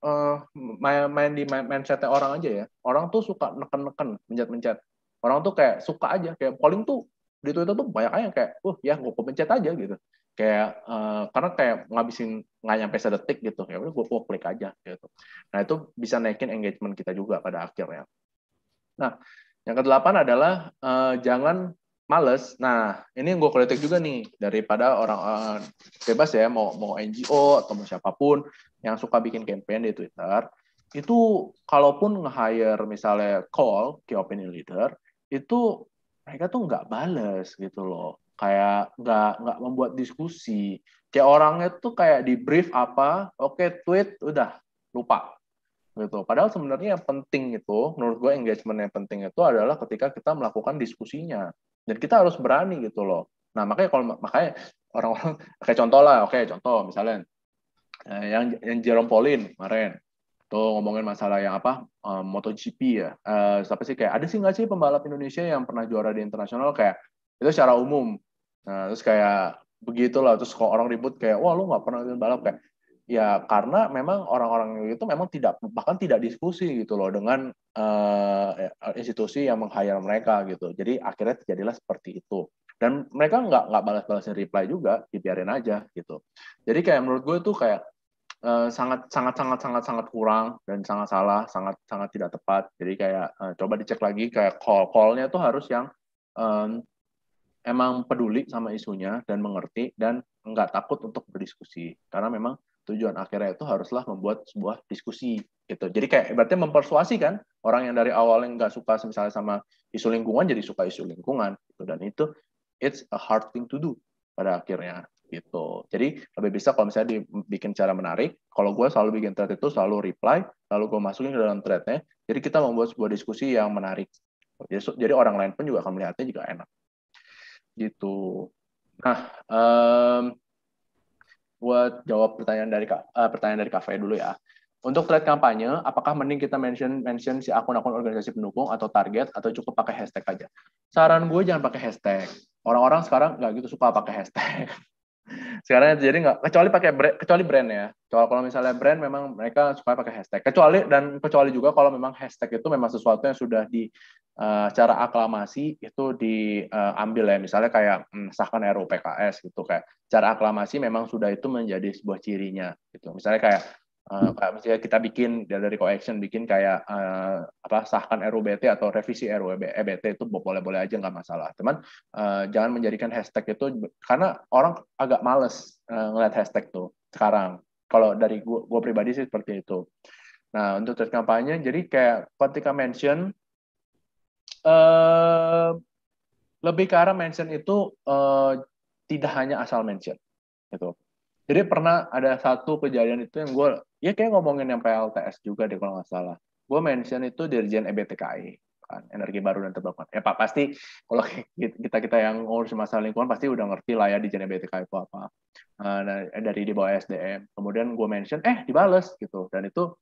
main di mindsetnya orang aja ya. Orang tuh suka neken-neken, mencet-mencet. Orang tuh kayak suka aja kayak polling tuh di Twitter tuh banyak aja yang kayak, ya gue pencet aja gitu. Kayak karena kayak ngabisin nggak nyampe sedetik gitu, ya udah gue klik aja gitu. Nah itu bisa naikin engagement kita juga pada akhirnya. Nah yang kedelapan adalah jangan males. Nah ini yang gue kritik juga nih daripada orang bebas ya mau NGO atau mau siapapun yang suka bikin campaign di Twitter itu kalaupun nge-hire misalnya key opinion leader itu mereka tuh nggak bales gitu loh. Kayak nggak membuat diskusi. Kayak orangnya tuh kayak di brief apa, oke tweet, udah lupa gitu. Padahal sebenarnya yang penting itu, menurut gue engagement yang penting itu adalah ketika kita melakukan diskusinya dan kita harus berani gitu loh. Nah makanya orang-orang kayak contoh lah, oke contoh misalnya yang Jerome Pauline kemarin tuh ngomongin masalah yang apa MotoGP ya. Tapi sih kayak ada sih nggak sih pembalap Indonesia yang pernah juara di internasional kayak itu secara umum. Nah, terus kayak begitulah terus kalau orang ribut kayak wah lu nggak pernah balap kayak ya karena memang orang-orang itu memang bahkan tidak diskusi gitu loh dengan institusi yang meng-hire mereka gitu. Jadi akhirnya terjadilah seperti itu. Dan mereka nggak balas-balasin reply juga, dibiarin aja gitu. Jadi kayak menurut gue tuh kayak sangat kurang dan sangat salah, sangat tidak tepat. Jadi kayak coba dicek lagi kayak call-nya tuh harus yang emang peduli sama isunya dan mengerti dan nggak takut untuk berdiskusi. Karena memang tujuan akhirnya itu haruslah membuat sebuah diskusi gitu. Jadi kayak berarti mempersuasi kan orang yang dari awalnya nggak suka misalnya sama isu lingkungan jadi suka isu lingkungan gitu. Dan itu it's a hard thing to do pada akhirnya gitu. Jadi lebih bisa kalau misalnya dibikin cara menarik. Kalau gue selalu bikin thread itu selalu reply, lalu gue masukin ke dalam threadnya. Jadi kita membuat sebuah diskusi yang menarik. Jadi orang lain pun juga akan melihatnya juga enak. Gitu. Nah, buat jawab pertanyaan dari Cafe dulu ya. Untuk thread kampanye, apakah mending kita mention si akun-akun organisasi pendukung atau target atau cukup pakai hashtag aja? Saran gue jangan pakai hashtag. Orang-orang sekarang nggak gitu suka pakai hashtag. Sekarang jadi nggak, kecuali brand ya. Kalau misalnya brand memang mereka suka pakai hashtag. Kecuali juga kalau memang hashtag itu memang sesuatu yang sudah di secara aklamasi itu diambil ya. Misalnya kayak sahkan RUU PKS gitu, kayak cara aklamasi memang sudah itu menjadi sebuah cirinya gitu. Misalnya kayak misalnya kita bikin dari co-action bikin kayak sahkan RUU-BT atau revisi RUU-EBT itu boleh-boleh aja nggak masalah. Teman jangan menjadikan hashtag itu karena orang agak males ngeliat hashtag tuh sekarang. Kalau dari gue pribadi sih seperti itu. Nah untuk tweet kampanye jadi kayak ketika mention lebih ke arah mention itu tidak hanya asal mention gitu. Jadi pernah ada satu kejadian itu yang gue, ya kayak ngomongin yang PLTS juga deh kalau nggak salah. Gue mention itu Dirjen EBTKI, kan, energi baru dan terbarukan. Ya Pak, pasti kalau kita yang ngurus masalah lingkungan pasti udah ngerti lah ya Dirjen EBTKI itu apa. Dari di bawah SDM. Kemudian gue mention, dibales gitu. Dan itu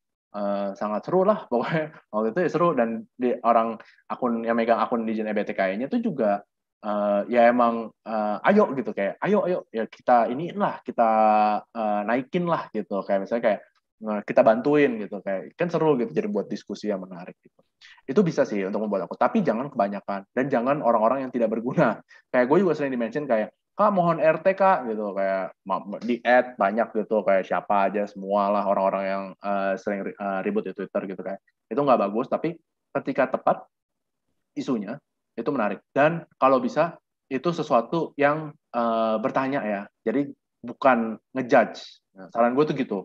sangat seru lah pokoknya. Waktu itu ya seru. Dan orang yang megang akun Dirjen EBTKI-nya itu juga ya emang ayo gitu kayak ayo ya kita kita naikin lah gitu kayak misalnya kayak kita bantuin gitu kayak kan seru gitu jadi buat diskusi yang menarik gitu itu bisa sih untuk membuat aku tapi jangan kebanyakan dan jangan orang-orang yang tidak berguna kayak gue juga sering dimention kayak Kak mohon RT Kak gitu kayak di add banyak gitu kayak siapa aja semua lah orang-orang yang sering ribut di Twitter gitu kayak itu nggak bagus tapi ketika tepat isunya itu menarik dan kalau bisa itu sesuatu yang bertanya ya jadi bukan ngejudge saran gue tuh gitu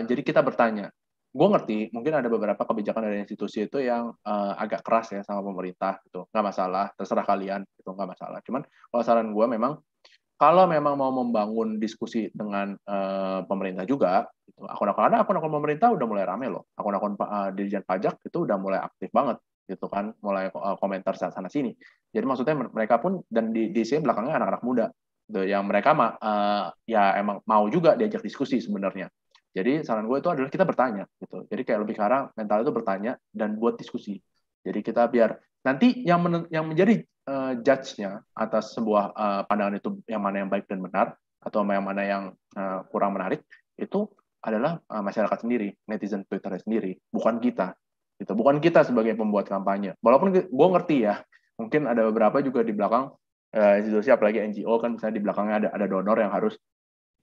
jadi kita bertanya gue ngerti mungkin ada beberapa kebijakan dari institusi itu yang agak keras ya sama pemerintah gitu nggak masalah terserah kalian itu nggak masalah cuman kalau saran gue memang kalau memang mau membangun diskusi dengan pemerintah juga gitu, akun-akun pemerintah udah mulai rame loh akun-akun Dirjen Pajak itu udah mulai aktif banget gitu kan mulai komentar sana sini jadi maksudnya mereka pun dan di sini belakangnya anak-anak muda gitu, yang mereka ya emang mau juga diajak diskusi sebenarnya jadi saran gue itu adalah kita bertanya gitu jadi kayak lebih ke arah mental itu bertanya dan buat diskusi jadi kita biar nanti yang menjadi judge-nya atas sebuah pandangan itu yang mana yang baik dan benar atau yang mana yang kurang menarik itu adalah masyarakat sendiri netizen Twitter sendiri bukan kita gitu. Bukan kita sebagai pembuat kampanye. Walaupun gue ngerti ya, mungkin ada beberapa juga di belakang institusi, apalagi NGO kan misalnya di belakangnya ada donor yang harus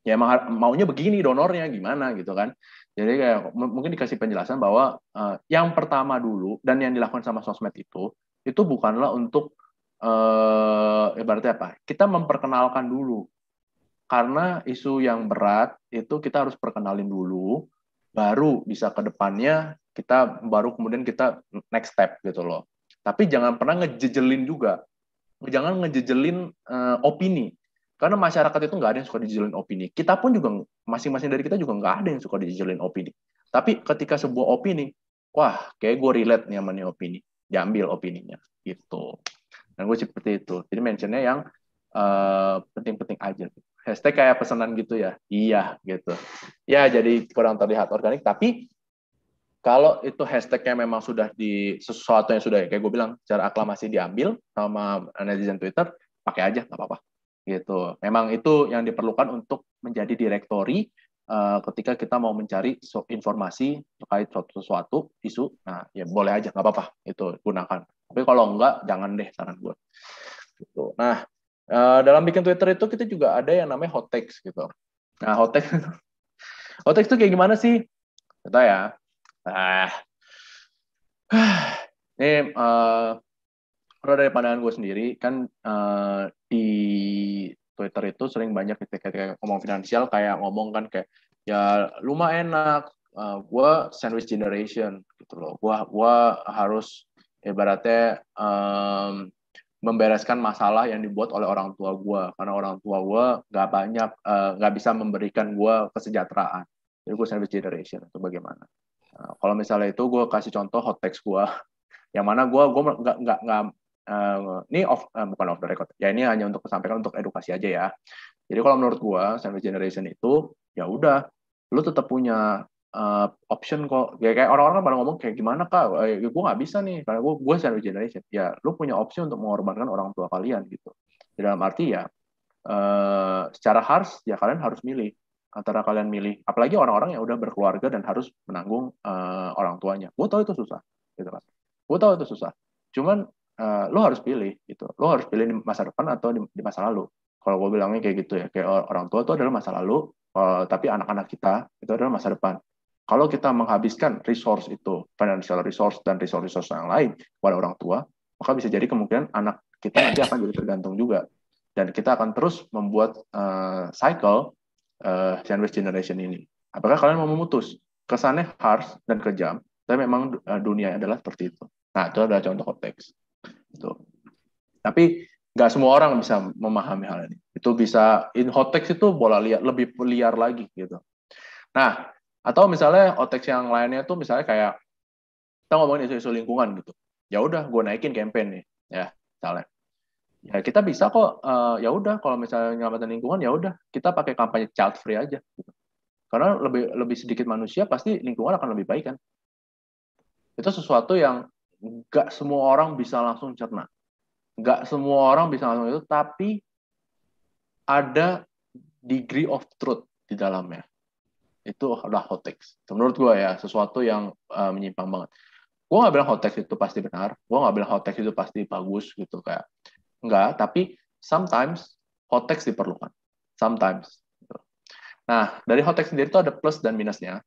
ya emang maunya begini donornya gimana gitu kan. Jadi kayak mungkin dikasih penjelasan bahwa yang pertama dulu dan yang dilakukan sama sosmed itu bukanlah untuk ibaratnya apa? Kita memperkenalkan dulu. Karena isu yang berat itu kita harus perkenalin dulu, baru bisa ke depannya baru kemudian kita next step gitu loh. Tapi jangan pernah ngejejelin juga. Jangan ngejejelin opini. Karena masyarakat itu nggak ada yang suka dijejelin opini. Kita pun juga, masing-masing dari kita juga nggak ada yang suka dijejelin opini. Tapi ketika sebuah opini, wah kayak gue relate nih sama nih opini. Diambil opininya. Gitu. Dan gue seperti itu. Jadi mentionnya yang penting-penting aja. Hashtag kayak pesanan gitu ya. Iya gitu. Ya jadi kurang terlihat organik. Tapi kalau itu hashtagnya memang sudah di sesuatu yang sudah kayak gue bilang secara aklamasi diambil sama netizen Twitter, pakai aja nggak apa-apa gitu. Memang itu yang diperlukan untuk menjadi direktori ketika kita mau mencari informasi terkait sesuatu isu. Nah ya boleh aja nggak apa-apa itu gunakan. Tapi kalau enggak jangan deh saran gue. Gitu. Nah dalam bikin Twitter itu kita juga ada yang namanya hot takes gitu. Nah hot takes itu kayak gimana sih? Kita ya. Ini kalau dari pandangan gue sendiri kan di Twitter itu sering banyak ketika ngomong finansial kayak ngomong kan kayak ya lumayan enak gue sandwich generation gitu loh gue harus ibaratnya membereskan masalah yang dibuat oleh orang tua gue karena orang tua gue nggak bisa memberikan gue kesejahteraan jadi gue sandwich generation itu bagaimana kalau misalnya itu gue kasih contoh hot text gue yang mana gue nggak ini bukan off the record ya ini hanya untuk disampaikan untuk edukasi aja ya jadi kalau menurut gue sandwich generation itu ya udah lu tetap punya option kok ya kayak orang-orang kan pada ngomong kayak gimana kak gue nggak bisa nih karena gue sandwich generation ya lu punya opsi untuk mengorbankan orang tua kalian gitu di dalam arti ya secara harsh ya kalian harus milih antara kalian milih, apalagi orang-orang yang udah berkeluarga dan harus menanggung orang tuanya. Gue tahu itu susah, gitu kan. Gue tahu itu susah. Cuman lo harus pilih, gitu. Lo harus pilih di masa depan atau di masa lalu. Kalau gue bilangnya kayak gitu ya, kayak orang tua itu adalah masa lalu, tapi anak-anak kita itu adalah masa depan. Kalau kita menghabiskan resource itu, financial resource dan resource yang lain kepada orang tua, maka bisa jadi kemungkinan anak kita nanti akan jadi tergantung juga. Dan kita akan terus membuat cycle sandwich generation ini. Apakah kalian mau memutus? Kesannya harsh dan kejam, tapi memang dunia adalah seperti itu. Nah, itu adalah contoh konteks. Itu. Tapi nggak semua orang bisa memahami hal ini. Itu bisa, in hot text itu bola liar, lebih liar lagi gitu. Nah, atau misalnya hot text yang lainnya tuh misalnya kayak kita ngomongin isu-isu lingkungan gitu. Ya udah, gue naikin campaign nih, ya misalnya. Ya kita bisa kok, ya udah kalau misalnya nyelamatin lingkungan ya udah kita pakai kampanye child free aja. Gitu. Karena lebih sedikit manusia pasti lingkungan akan lebih baik kan. Itu sesuatu yang nggak semua orang bisa langsung cerna. Nggak semua orang bisa langsung itu, tapi ada degree of truth di dalamnya. Itu adalah hot text. Menurut gue ya, sesuatu yang menyimpang banget. Gue nggak bilang hot text itu pasti benar. Gue nggak bilang hot text itu pasti bagus gitu kayak. Enggak, tapi sometimes hot text diperlukan. Sometimes. Nah, dari hot text sendiri itu ada plus dan minusnya.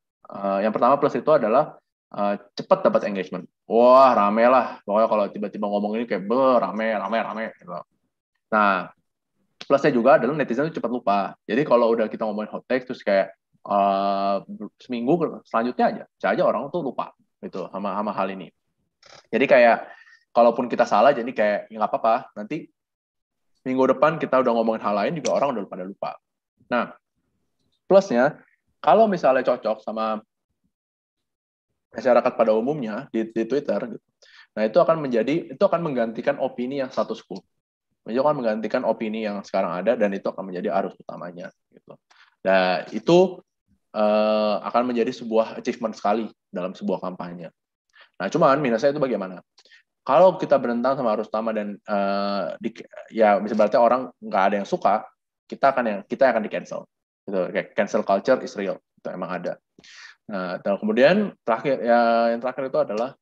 Yang pertama plus itu adalah cepat dapat engagement. Wah, rame lah. Pokoknya kalau tiba-tiba ngomong ini kayak rame. Gitu. Nah, plusnya juga adalah netizen itu cepat lupa. Jadi kalau udah kita ngomongin hot text, terus kayak seminggu selanjutnya aja orang tuh lupa gitu sama hal ini. Jadi kayak kalaupun kita salah, jadi kayak ya nggak apa-apa. Nanti minggu depan kita udah ngomongin hal lain juga orang udah pada lupa. Nah, plusnya kalau misalnya cocok sama masyarakat pada umumnya di Twitter, gitu, nah itu akan menggantikan opini yang status quo. Itu akan menggantikan opini yang sekarang ada dan itu akan menjadi arus utamanya. Gitu. Nah itu akan menjadi sebuah achievement sekali dalam sebuah kampanye. Nah cuman minusnya itu bagaimana? Kalau kita berentang sama arus utama dan ya bisa berarti orang nggak ada yang suka, kita akan di cancel. Gitu. Kayak cancel culture is real, itu emang ada. Nah, dan kemudian yang terakhir itu adalah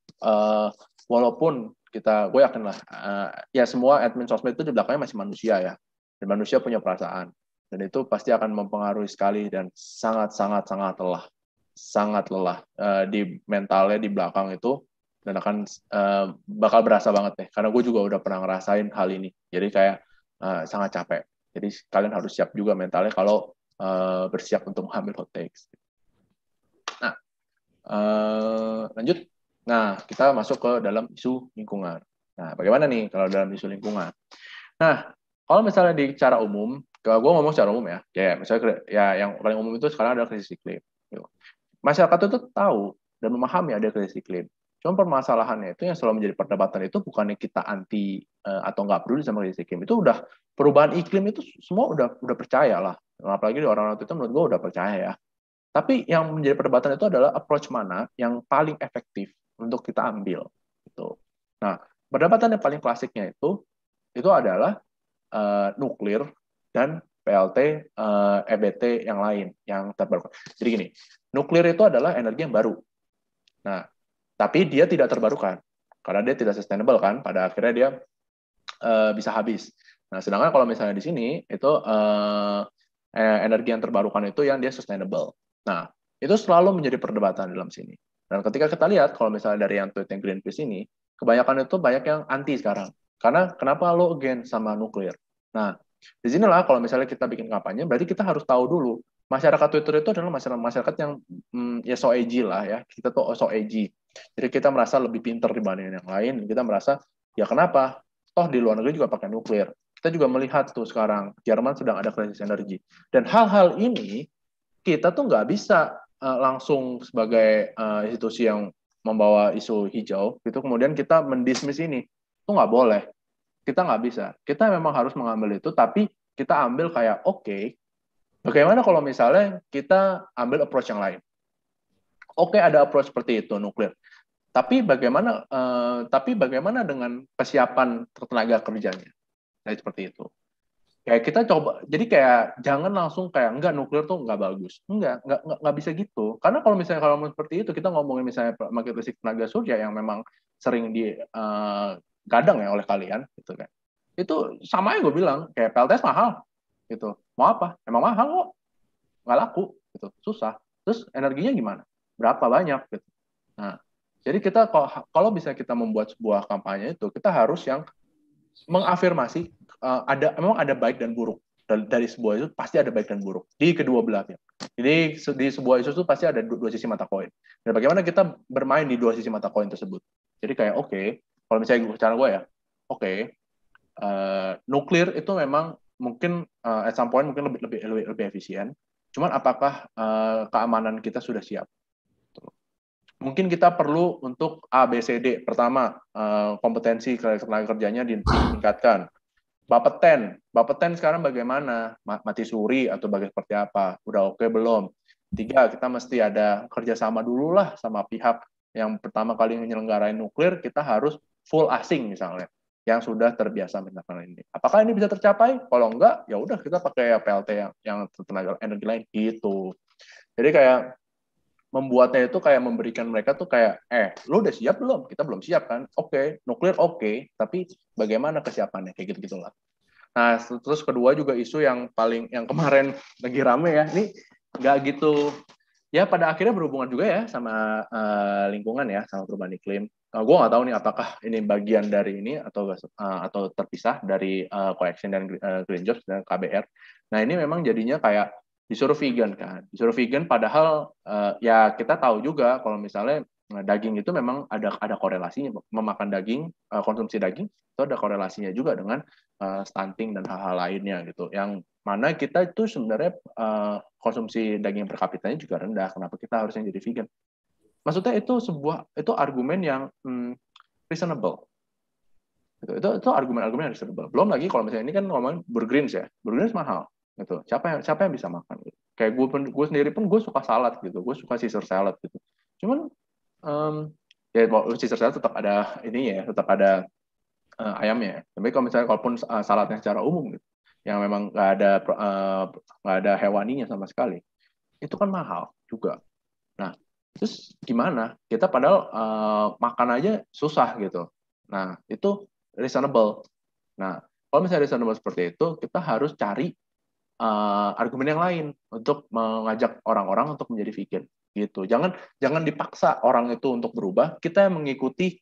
walaupun gue yakin lah, ya semua admin sosmed itu di belakangnya masih manusia ya, dan manusia punya perasaan, dan itu pasti akan mempengaruhi sekali dan sangat lelah di mentalnya di belakang itu. Dan akan bakal berasa banget nih, karena gue juga udah pernah ngerasain hal ini. Jadi kayak sangat capek. Jadi kalian harus siap juga mentalnya kalau bersiap untuk mengambil hot takes. Nah, lanjut. Nah, kita masuk ke dalam isu lingkungan. Nah, bagaimana nih kalau dalam isu lingkungan? Nah, kalau misalnya di cara umum, gue ngomong secara umum ya, kayak misalnya ya yang paling umum itu sekarang ada krisis iklim. Masyarakat itu tahu dan memahami ada krisis iklim. Cuma permasalahannya itu yang selalu menjadi perdebatan itu bukannya kita anti atau nggak peduli sama krisis iklim. Itu udah perubahan iklim itu semua udah percaya lah. Apalagi orang-orang itu menurut gue udah percaya ya. Tapi yang menjadi perdebatan itu adalah approach mana yang paling efektif untuk kita ambil. Gitu. Nah, perdebatan yang paling klasiknya itu adalah nuklir dan PLT, EBT yang lain yang terbarukan. Jadi gini, nuklir itu adalah energi yang baru. Nah, tapi dia tidak terbarukan karena dia tidak sustainable kan. Pada akhirnya dia bisa habis. Nah, sedangkan kalau misalnya di sini itu energi yang terbarukan itu yang dia sustainable. Nah, itu selalu menjadi perdebatan dalam sini. Dan ketika kita lihat kalau misalnya dari yang tweet yang Greenpeace ini, kebanyakan itu banyak yang anti sekarang. Karena kenapa lo against sama nuklir? Nah, di sinilah kalau misalnya kita bikin kampanye, berarti kita harus tahu dulu masyarakat Twitter itu adalah masyarakat yang ya so edgy lah ya. Kita tuh so edgy. Jadi kita merasa lebih pintar dibanding yang lain. Kita merasa ya kenapa? Toh di luar negeri juga pakai nuklir. Kita juga melihat tuh sekarang Jerman sedang ada krisis energi. Dan hal-hal ini kita tuh nggak bisa langsung sebagai institusi yang membawa isu hijau gitu kemudian kita mendismiss ini. Itu nggak boleh. Kita nggak bisa. Kita memang harus mengambil itu, tapi kita ambil kayak oke, bagaimana kalau misalnya kita ambil approach yang lain? Oke, ada approach seperti itu nuklir. Tapi bagaimana dengan kesiapan tenaga kerjanya? Nah, seperti itu. Kayak kita coba, jadi kayak jangan langsung kayak enggak nuklir tuh nggak bagus, nggak bisa gitu. Karena kalau misalnya kalau seperti itu kita ngomongin misalnya pembangkit listrik tenaga surya yang memang sering digadang ya oleh kalian, gitu kan. Itu sama yang gue bilang kayak PLTS mahal, gitu. Mau apa? Emang mahal kok, nggak laku, gitu, susah. Terus energinya gimana? Berapa banyak, gitu. Nah, jadi kita kalau bisa kita membuat sebuah kampanye itu, kita harus yang mengafirmasi memang ada baik dan buruk dari sebuah isu, pasti ada baik dan buruk di kedua belah pihak. Jadi di sebuah isu itu pasti ada dua sisi mata koin. Dan bagaimana kita bermain di dua sisi mata koin tersebut. Jadi kayak kalau misalnya cara gue ya, nuklir itu memang mungkin at some point mungkin lebih efisien. Cuman apakah keamanan kita sudah siap? Mungkin kita perlu untuk A, B, C, D. Pertama, kompetensi tenaga kerjanya ditingkatkan. Bapeten sekarang bagaimana? Mati suri atau seperti apa? Udah oke belum? 3, kita mesti ada kerjasama dulu lah sama pihak yang pertama kali menyelenggarain nuklir, kita harus full asing misalnya, yang sudah terbiasa melakukan ini. Apakah ini bisa tercapai? Kalau enggak, ya udah kita pakai PLT yang tenaga energi lain gitu. Jadi kayak membuatnya itu kayak memberikan mereka tuh kayak, lu udah siap belum? Kita belum siap kan? Nuklir oke, tapi bagaimana kesiapannya? Kayak gitu-gitulah. Nah, terus kedua juga isu yang kemarin lagi rame ya, ini nggak gitu, ya pada akhirnya berhubungan juga ya sama lingkungan ya, sama perubahan iklim. Gue nggak tahu nih apakah ini bagian dari ini atau terpisah dari Coaction dan Green Jobs dan KBR. Nah, ini memang jadinya kayak disuruh vegan kan, padahal ya kita tahu juga kalau misalnya daging itu memang ada korelasinya, memakan daging, konsumsi daging itu ada korelasinya juga dengan stunting dan hal-hal lainnya gitu, yang mana kita itu sebenarnya konsumsi daging per kapitanya juga rendah, kenapa kita harusnya jadi vegan? Maksudnya itu argumen yang reasonable. Itu argumen-argumen yang reasonable. Belum lagi kalau misalnya ini kan ngomong burgerins ya, burgerins mahal. Gitu. Siapa yang bisa makan? Gitu. Kayak gue sendiri pun gue suka salad gitu, gue suka Caesar salad gitu. Cuman ya Caesar salad tetap ada ininya ya, tetap ada ayamnya. Tapi kalau misalnya kalaupun saladnya secara umum gitu, yang memang nggak ada hewaninya sama sekali, itu kan mahal juga. Nah, terus gimana? Kita padahal makan aja susah gitu. Nah, itu reasonable. Nah, kalau misalnya reasonable seperti itu, kita harus cari argumen yang lain untuk mengajak orang-orang untuk menjadi vegan gitu. Jangan dipaksa orang itu untuk berubah. Kita yang mengikuti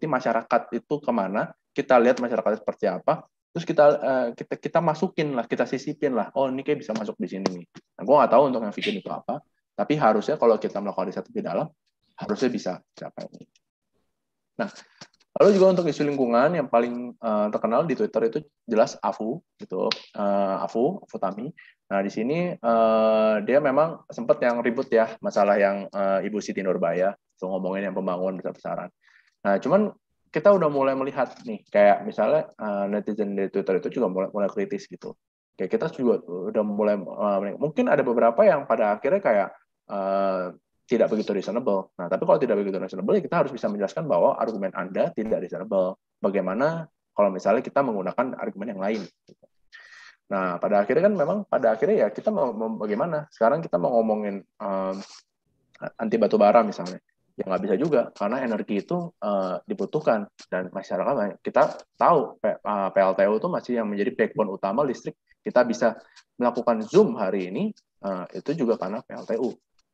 masyarakat itu kemana, kita lihat masyarakat seperti apa, terus kita masukin lah, kita sisipin lah, oh ini kayak bisa masuk di sini nih. Nah, gue nggak tahu untuk yang vegan itu apa, tapi harusnya kalau kita melakukan riset lebih dalam, harusnya bisa capai ini. Nah, lalu juga untuk isu lingkungan yang paling terkenal di Twitter itu jelas AFU, gitu, AFU Tami. Nah, di sini dia memang sempat yang ribut ya, masalah yang Ibu Siti Nurbaya, so ngomongin yang pembangunan besar-besaran. Nah, cuman kita udah mulai melihat nih, kayak misalnya netizen di Twitter itu juga mulai kritis gitu. Kayak kita juga udah mulai, mungkin ada beberapa yang pada akhirnya kayak tidak begitu reasonable. Nah, tapi kalau tidak begitu reasonable, ya kita harus bisa menjelaskan bahwa argumen Anda tidak reasonable. Bagaimana kalau misalnya kita menggunakan argumen yang lain. Nah, pada akhirnya ya kita mau bagaimana? Sekarang kita mau ngomongin anti batu bara misalnya. Ya nggak bisa juga, karena energi itu dibutuhkan. Dan masyarakat, kita tahu PLTU itu masih yang menjadi backbone utama listrik. Kita bisa melakukan Zoom hari ini, itu juga karena PLTU.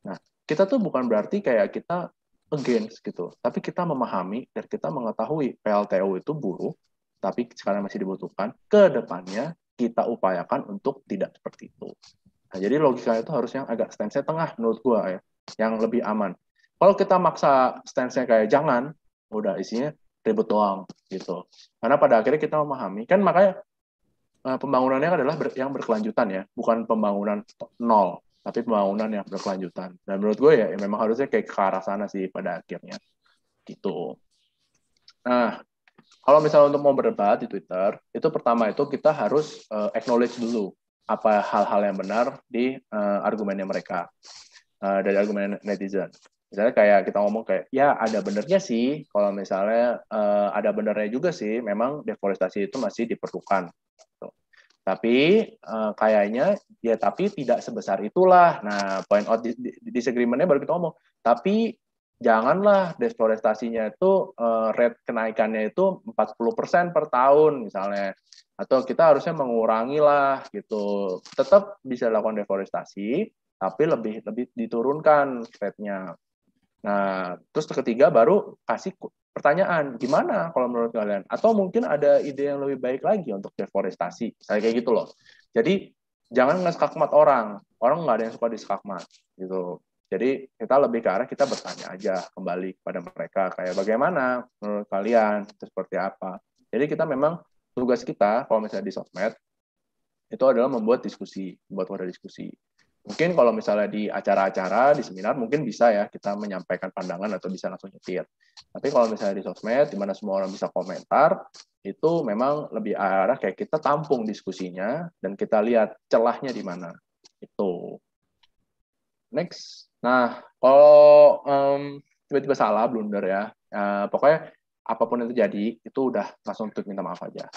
Nah, kita tuh bukan berarti kayak kita against gitu, tapi kita memahami dan kita mengetahui PLTU itu buruk, tapi sekarang masih dibutuhkan. Ke depannya kita upayakan untuk tidak seperti itu. Nah, jadi logikanya itu harusnya agak stance-nya tengah menurut gua ya, yang lebih aman. Kalau kita maksa stance-nya kayak jangan, udah isinya ribut doang gitu. Karena pada akhirnya kita memahami, kan makanya pembangunannya adalah yang berkelanjutan ya, bukan pembangunan nol, tapi pembangunan yang berkelanjutan. Dan menurut gue ya memang harusnya kayak ke arah sana sih pada akhirnya gitu. Nah, kalau misalnya untuk mau berdebat di Twitter, itu pertama itu kita harus acknowledge dulu apa hal-hal yang benar di argumennya mereka, dari argumen netizen. Misalnya kayak kita ngomong kayak, ya ada benernya sih, kalau misalnya ada benernya juga sih, memang deforestasi itu masih diperlukan. Tapi kayaknya ya tapi tidak sebesar itulah. Nah, point out disagreement-nya baru kita ngomong. Tapi janganlah deforestasinya itu rate kenaikannya itu 40% per tahun misalnya. Atau kita harusnya mengurangi lah gitu. Tetap bisa lakukan deforestasi, tapi lebih diturunkan rate-nya. Nah, terus ketiga baru kasih pertanyaan, gimana kalau menurut kalian? Atau mungkin ada ide yang lebih baik lagi untuk deforestasi, misalnya kayak gitu loh. Jadi jangan nge-skakmat orang nggak ada yang suka di-skakmat gitu. Jadi kita lebih ke arah kita bertanya aja kembali kepada mereka kayak bagaimana menurut kalian, itu seperti apa. Jadi kita memang tugas kita kalau misalnya di sosmed itu adalah membuat wadah diskusi. Mungkin kalau misalnya di acara-acara, di seminar, mungkin bisa ya kita menyampaikan pandangan atau bisa langsung nyetir. Tapi kalau misalnya di sosmed, di mana semua orang bisa komentar, itu memang lebih arah kayak kita tampung diskusinya, dan kita lihat celahnya di mana. Itu. Next. Nah, kalau tiba-tiba salah, blunder ya, pokoknya apapun yang terjadi, itu udah langsung tweet minta maaf aja.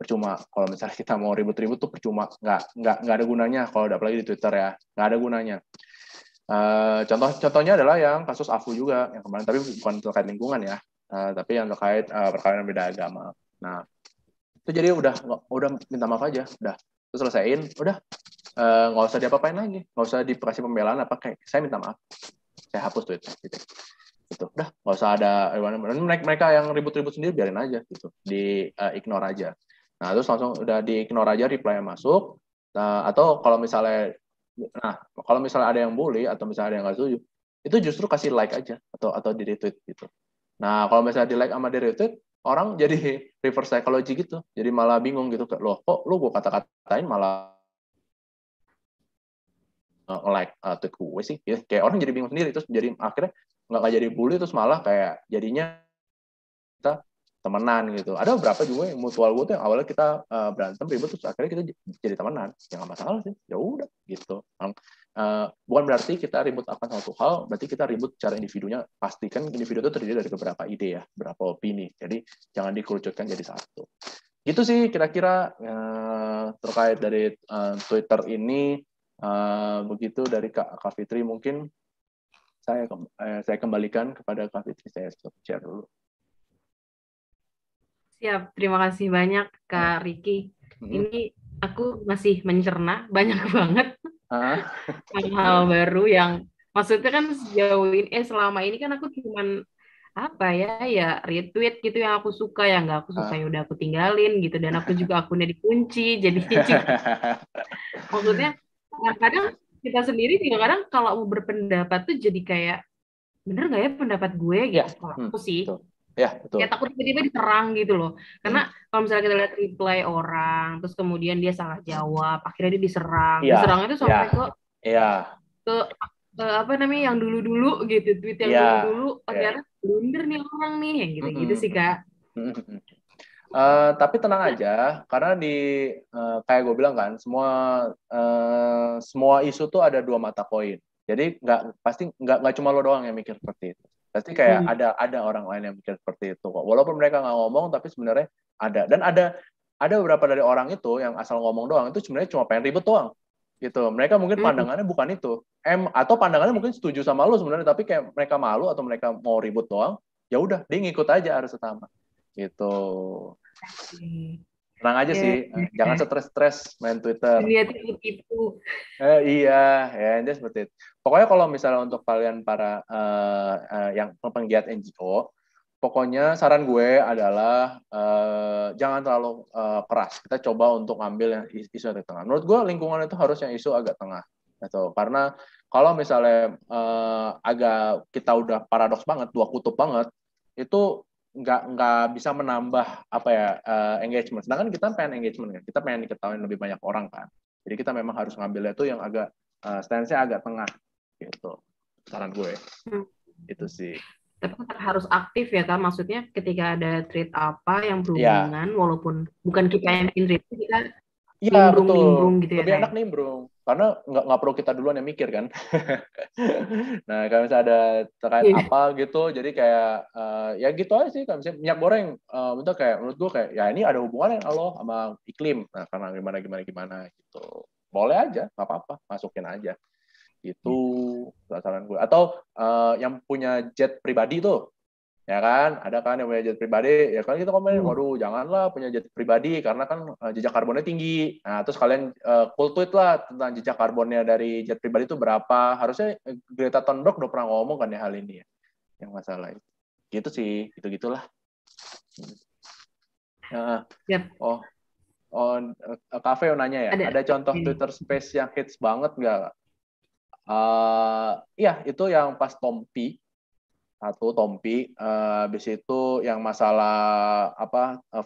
Percuma kalau misalnya kita mau ribut-ribut tuh percuma, nggak ada gunanya kalau udah apalagi di Twitter ya, nggak ada gunanya. Contohnya adalah yang kasus Afu juga yang kemarin, tapi bukan terkait lingkungan ya, tapi yang terkait perkawinan beda agama. Nah itu jadi udah minta maaf aja, udah terus selesaiin, udah nggak usah diapa-apain lagi, nggak usah dikasih pembelaan apa, kayak saya minta maaf, saya hapus tweetnya gitu. Udah nggak usah ada mereka yang ribut-ribut sendiri biarin aja gitu, di ignore aja. Nah, terus langsung udah di-ignore aja reply yang masuk. Nah, atau kalau misalnya ada yang bully atau misalnya ada yang nggak setuju, itu justru kasih like aja atau di retweet gitu. Nah, kalau misalnya di like sama di retweet, orang jadi reverse psychology gitu. Jadi malah bingung gitu, loh kok lu gue kata-katain malah like tweet gue sih. Ya, kayak orang jadi bingung sendiri, terus jadi akhirnya nggak jadi bully, terus malah kayak jadinya kita temenan gitu. Ada beberapa juga yang mutual gue tuh yang awalnya kita berantem ribut terus akhirnya kita jadi temenan. Ya nggak masalah sih. Ya udah gitu. Bukan berarti kita ribut akan satu hal, berarti kita ribut secara individunya. Pastikan individu itu terdiri dari beberapa ide ya, beberapa opini. Jadi jangan dikerucutkan jadi satu. Gitu sih kira-kira terkait dari Twitter ini. Begitu dari Kak Fitri, mungkin saya kembalikan kepada Kak Fitri, saya share dulu. Siap, terima kasih banyak Kak Riki. Ini aku masih mencerna banyak banget hal-hal baru yang maksudnya kan sejauh ini selama ini kan aku cuman apa ya retweet gitu yang aku suka, yang nggak aku suka ya udah aku tinggalin gitu, dan aku juga akunnya dikunci jadi maksudnya kadang kita sendiri juga kadang kalau mau berpendapat tuh jadi kayak bener nggak ya pendapat gue gitu. Kalau aku sih ya, betul. Kayak takut tiba-tiba diserang gitu loh. Karena kalau misalnya kita lihat reply orang, terus kemudian dia salah jawab, akhirnya dia diserang. Diserang itu sampai ke apa namanya yang dulu-dulu gitu, tweet yang dulu-dulu, ternyata blunder nih orang nih, yang gitu-gitu sih Kak. Tapi tenang aja, karena kayak gue bilang kan, semua isu tuh ada dua mata koin. Jadi nggak cuma lo doang yang mikir seperti itu. Pasti kayak ada orang lain yang mikir seperti itu kok. Walaupun mereka nggak ngomong, tapi sebenarnya ada. Dan ada beberapa dari orang itu yang asal ngomong doang, itu sebenarnya cuma pengen ribut doang. Gitu. Mereka mungkin pandangannya bukan itu. Atau pandangannya mungkin setuju sama lo sebenarnya, tapi kayak mereka malu atau mereka mau ribut doang, ya udah, dia ngikut aja arus utama. Gitu. Tenang aja sih, jangan stres-stres main Twitter. Itu. Iya, ya intinya seperti itu. Pokoknya kalau misalnya untuk kalian para yang penggiat NGO, pokoknya saran gue adalah jangan terlalu keras. Kita coba untuk ngambil yang isu di tengah. Menurut gue lingkungan itu harus yang isu agak tengah. Gitu. Karena kalau misalnya agak kita udah paradoks banget, dua kutub banget, itu nggak bisa menambah engagement. Sedangkan kita pengen engagement kan, kita pengen diketahui lebih banyak orang kan. Jadi kita memang harus ngambilnya tuh yang agak stance-nya agak tengah gitu. Saran gue. Itu sih. Tapi tetap harus aktif ya Kak. Maksudnya ketika ada tweet apa yang berhubungan, walaupun bukan kita yang bikin retweet, kita Iya, betul. nimbrung gitu ya Lebih kayak. enak nimbrung. Karena nggak perlu kita duluan yang mikir kan. Nah, kalau misalnya ada terkait Iya. apa gitu, jadi kayak ya gitu aja sih. Kalau misalnya minyak goreng, bentar kayak menurut gue kayak ya ini ada hubungannya Allah sama iklim. Nah, karena gimana gitu. Boleh aja, nggak apa-apa, masukin aja. Itu saran gue. Atau yang punya jet pribadi tuh, ya kan, ada kan yang punya jet pribadi, ya kan kita komen, waduh janganlah punya jet pribadi karena kan jejak karbonnya tinggi. Nah terus kalian cool tweet lah tentang jejak karbonnya dari jet pribadi itu berapa. Harusnya Greta Thunberg udah pernah ngomong kan ya hal ini ya, yang masalah itu. Gitu sih, gitu-gitulah. Yap. Oh, Cafe nanya ya, ada contoh Ini. Twitter Space yang hits banget nggak? Iya, itu yang pas Tompi. Satu Tompi, habis itu yang masalah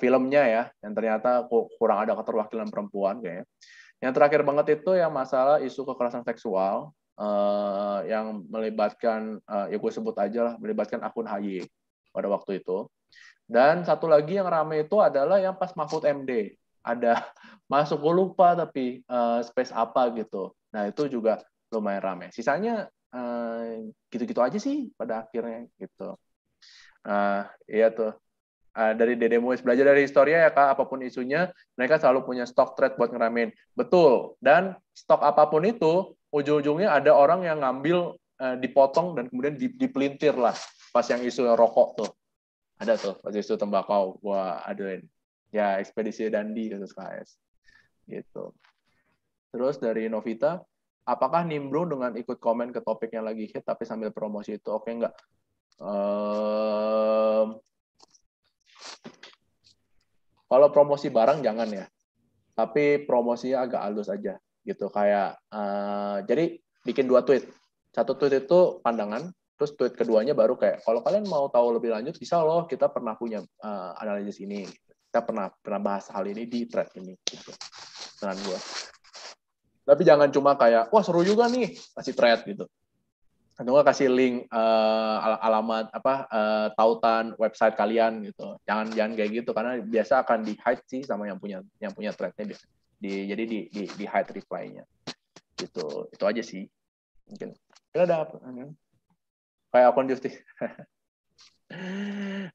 filmnya ya, yang ternyata kurang ada keterwakilan perempuan kayaknya. Yang terakhir banget itu yang masalah isu kekerasan seksual yang melibatkan ya gue sebut aja lah, melibatkan akun HY pada waktu itu. Dan satu lagi yang ramai itu adalah yang pas Mahfud MD ada masuk, gue lupa tapi space apa gitu. Nah itu juga lumayan ramai. Sisanya gitu-gitu aja sih pada akhirnya gitu. Iya tuh. Dari Dede Muiz belajar dari historia ya Kak, apapun isunya, mereka selalu punya stok thread buat ngeramein. Betul. Dan stok apapun itu, ujung-ujungnya ada orang yang ngambil, dipotong dan kemudian dipelintir lah. Pas yang isu rokok tuh. Ada tuh, pas isu tembakau. Wah, aduin. Ya, ekspedisi Dandi kasus KS. Gitu. Terus dari Novita, apakah nimbrung dengan ikut komen ke topik yang lagi hit tapi sambil promosi itu? Oke, enggak. Kalau promosi barang jangan ya. Tapi promosinya agak halus aja gitu. Kayak jadi bikin 2 tweet. Satu tweet itu pandangan, terus tweet keduanya baru kayak kalau kalian mau tahu lebih lanjut bisa loh, kita pernah punya analisis ini. Kita pernah bahas hal ini di thread ini gitu. Dengan gua. Tapi jangan cuma kayak wah seru juga nih kasih thread gitu. Atau nggak kasih link alamat tautan website kalian gitu. Jangan kayak gitu karena biasa akan di hide sih sama yang punya threadnya jadi di hide reply-nya gitu. Itu aja sih mungkin. Kira ada apa? Kayak akun Justi.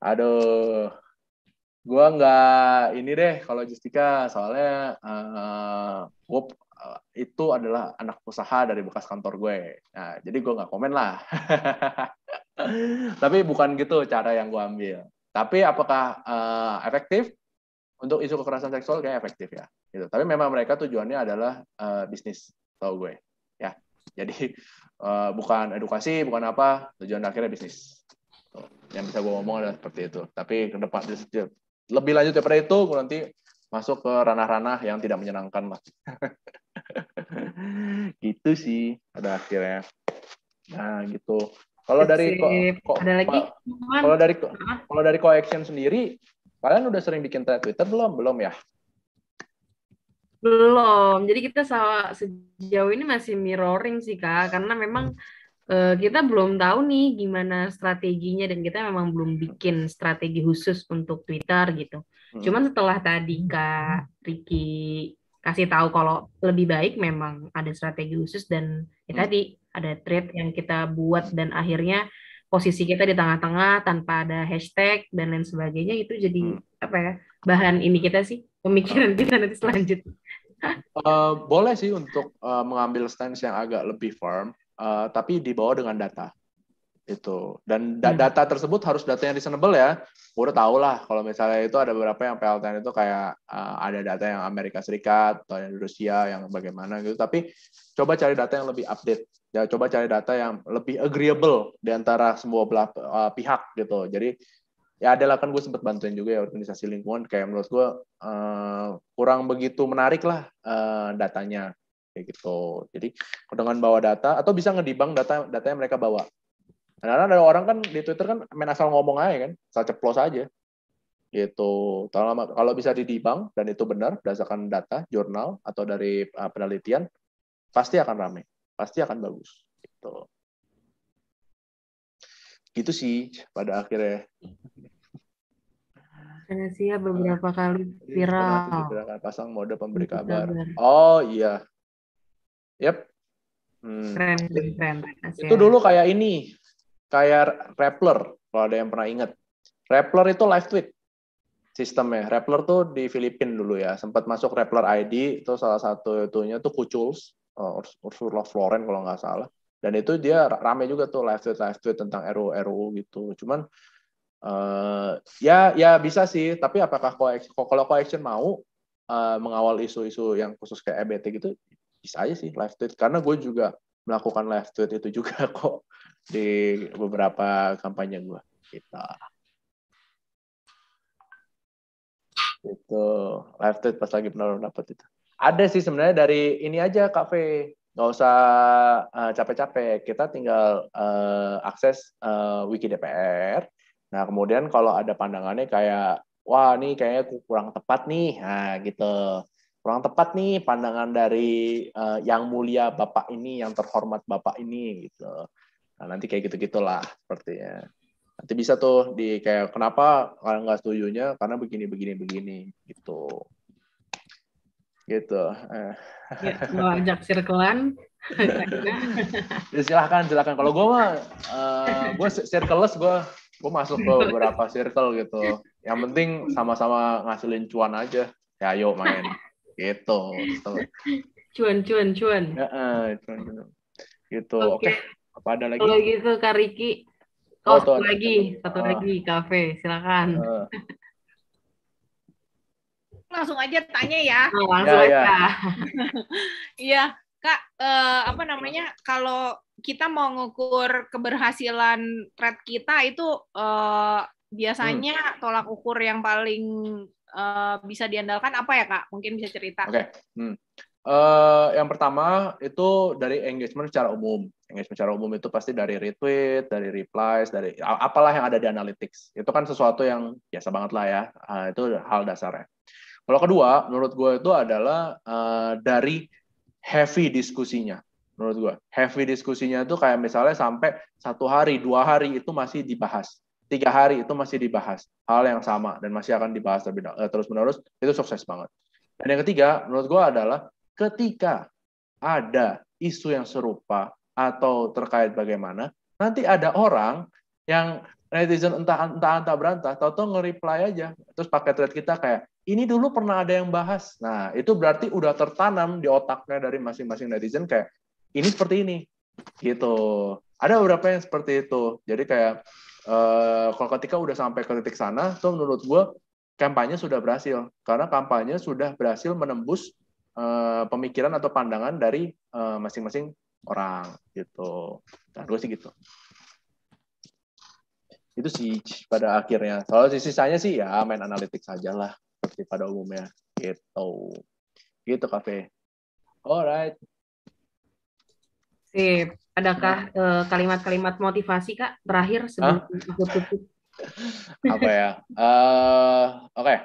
Aduh, gua nggak ini deh kalau Justika soalnya gue itu adalah anak usaha dari bekas kantor gue. Nah, jadi gue nggak komen lah. Tapi bukan gitu cara yang gue ambil. Tapi apakah efektif untuk isu kekerasan seksual? Kayaknya efektif ya. Gitu. Tapi memang mereka tujuannya adalah bisnis, tau gue. Ya, jadi bukan edukasi, bukan apa. Tujuan akhirnya bisnis. Tuh. Yang bisa gue ngomong adalah seperti itu. Tapi ke depan lebih lanjut daripada itu, gue nanti masuk ke ranah-ranah yang tidak menyenangkan lah. Gitu sih pada akhirnya. Nah gitu. Kalau dari Ada lagi? kalau dari Coaction sendiri, kalian udah sering bikin Twitter belum ya? Belum. Jadi kita sejauh ini masih mirroring sih Kak, karena memang kita belum tahu nih gimana strateginya dan kita memang belum bikin strategi khusus untuk Twitter gitu. Cuman setelah tadi Kak Ricky kasih tahu kalau lebih baik memang ada strategi khusus dan tadi ada thread yang kita buat dan akhirnya posisi kita di tengah-tengah tanpa ada hashtag dan lain sebagainya itu jadi apa ya bahan ini kita sih pemikiran kita nanti selanjutnya. Boleh sih untuk mengambil stance yang agak lebih firm, tapi dibawa dengan data. Itu. Dan data tersebut harus data yang reasonable ya. Gue udah tahu lah kalau misalnya itu ada beberapa yang PLTN itu kayak ada data yang Amerika Serikat atau yang Rusia yang bagaimana gitu. Tapi coba cari data yang lebih update. Ya, coba cari data yang lebih agreeable di antara semua pihak gitu. Jadi ya adalah kan gue sempat bantuin juga ya organisasi lingkungan kayak menurut gue kurang begitu menarik lah datanya kayak gitu. Jadi dengan bawa data atau bisa ngedibang data yang mereka bawa. Karena ada orang kan di Twitter kan main asal ngomong aja kan, asal ceplos aja. Gitu. Kalau bisa didibang dan itu benar berdasarkan data, jurnal atau dari penelitian, pasti akan ramai, pasti akan bagus. Gitu. Gitu sih pada akhirnya. Venesia beberapa kali Ini pernah tuh viral. digerakkan pasang mode pemberi Untuk kabar. kabar. Oh iya, yep. Keren, keren, Itu Venesia. dulu kayak ini, kayak Rappler, kalau ada yang pernah ingat. Rappler itu live tweet sistemnya. Rappler tuh di Filipina dulu ya, sempat masuk Rappler ID, itu salah satu itunya tuh Kuculs, Ursula Floren kalau nggak salah. Dan itu dia rame juga tuh live tweet tentang RUU gitu. Cuman ya bisa sih, tapi apakah kalau Coaction mau mengawal isu-isu yang khusus kayak EBT gitu, bisa aja sih live tweet. Karena gue juga melakukan live tweet itu juga kok di beberapa kampanye gue. Itu live tweet pas lagi penaruhan dapat itu. Ada sih sebenarnya dari ini aja Kak V, nggak usah capek-capek. Kita tinggal akses wiki DPR. Nah kemudian kalau ada pandangannya kayak wah ini kayaknya kurang tepat nih, nah gitu. Kurang tepat nih pandangan dari yang mulia Bapak ini, yang terhormat Bapak ini gitu. Nah, nanti kayak gitu-gitulah sepertinya. Nanti bisa tuh di kayak kenapa kalian nggak setujunya karena begini gitu. Gitu. Ya, mau ajak circle-an. Ya, silahkan. Kalau gue mah, gue circle-less, gue masuk ke beberapa circle gitu. Yang penting sama-sama ngasilin cuan aja. Ya ayo main. Gitu. Cuan. Ya, cuan. Gitu. Oke. Oke. Apa ada lagi? Kalau gitu Kak Riki. Oh, Satu tuh ada. lagi kafe, silakan. Langsung aja tanya ya. Langsung aja. Iya, Kak, apa namanya? Kalau kita mau ngukur keberhasilan trade kita itu biasanya tolak ukur yang paling bisa diandalkan apa ya, Kak? Mungkin bisa cerita. Oke. Yang pertama itu dari engagement secara umum. Engagement secara umum itu pasti dari retweet, dari replies, dari apalah yang ada di analytics. Itu kan sesuatu yang biasa banget lah ya. Itu hal dasarnya. Kalau kedua, menurut gue itu adalah dari heavy diskusinya. Menurut gue, heavy diskusinya itu kayak misalnya sampai 1 hari, 2 hari itu masih dibahas. 3 hari itu masih dibahas. Hal yang sama dan masih akan dibahas terus-menerus, itu sukses banget. Dan yang ketiga, menurut gue adalah ketika ada isu yang serupa atau terkait bagaimana, nanti ada orang yang netizen entah berantah, tahu-tahu nge-reply aja, terus pakai thread kita kayak, ini dulu pernah ada yang bahas. Nah, itu berarti udah tertanam di otaknya dari masing-masing netizen kayak, ini seperti ini. Gitu. Ada beberapa yang seperti itu. Jadi kayak, kalau ketika udah sampai ke titik sana, tuh menurut gue, kampanye sudah berhasil. Karena kampanye sudah berhasil menembus pemikiran atau pandangan dari masing-masing orang gitu. Nah, gue sih gitu. Itu sih pada akhirnya. Kalau sisanya sih ya main analitik saja lah seperti pada umumnya gitu. Gitu Kafe. Alright. Sip. Adakah kalimat-kalimat motivasi Kak terakhir sebelum aku tutup? Apa ya? Oke.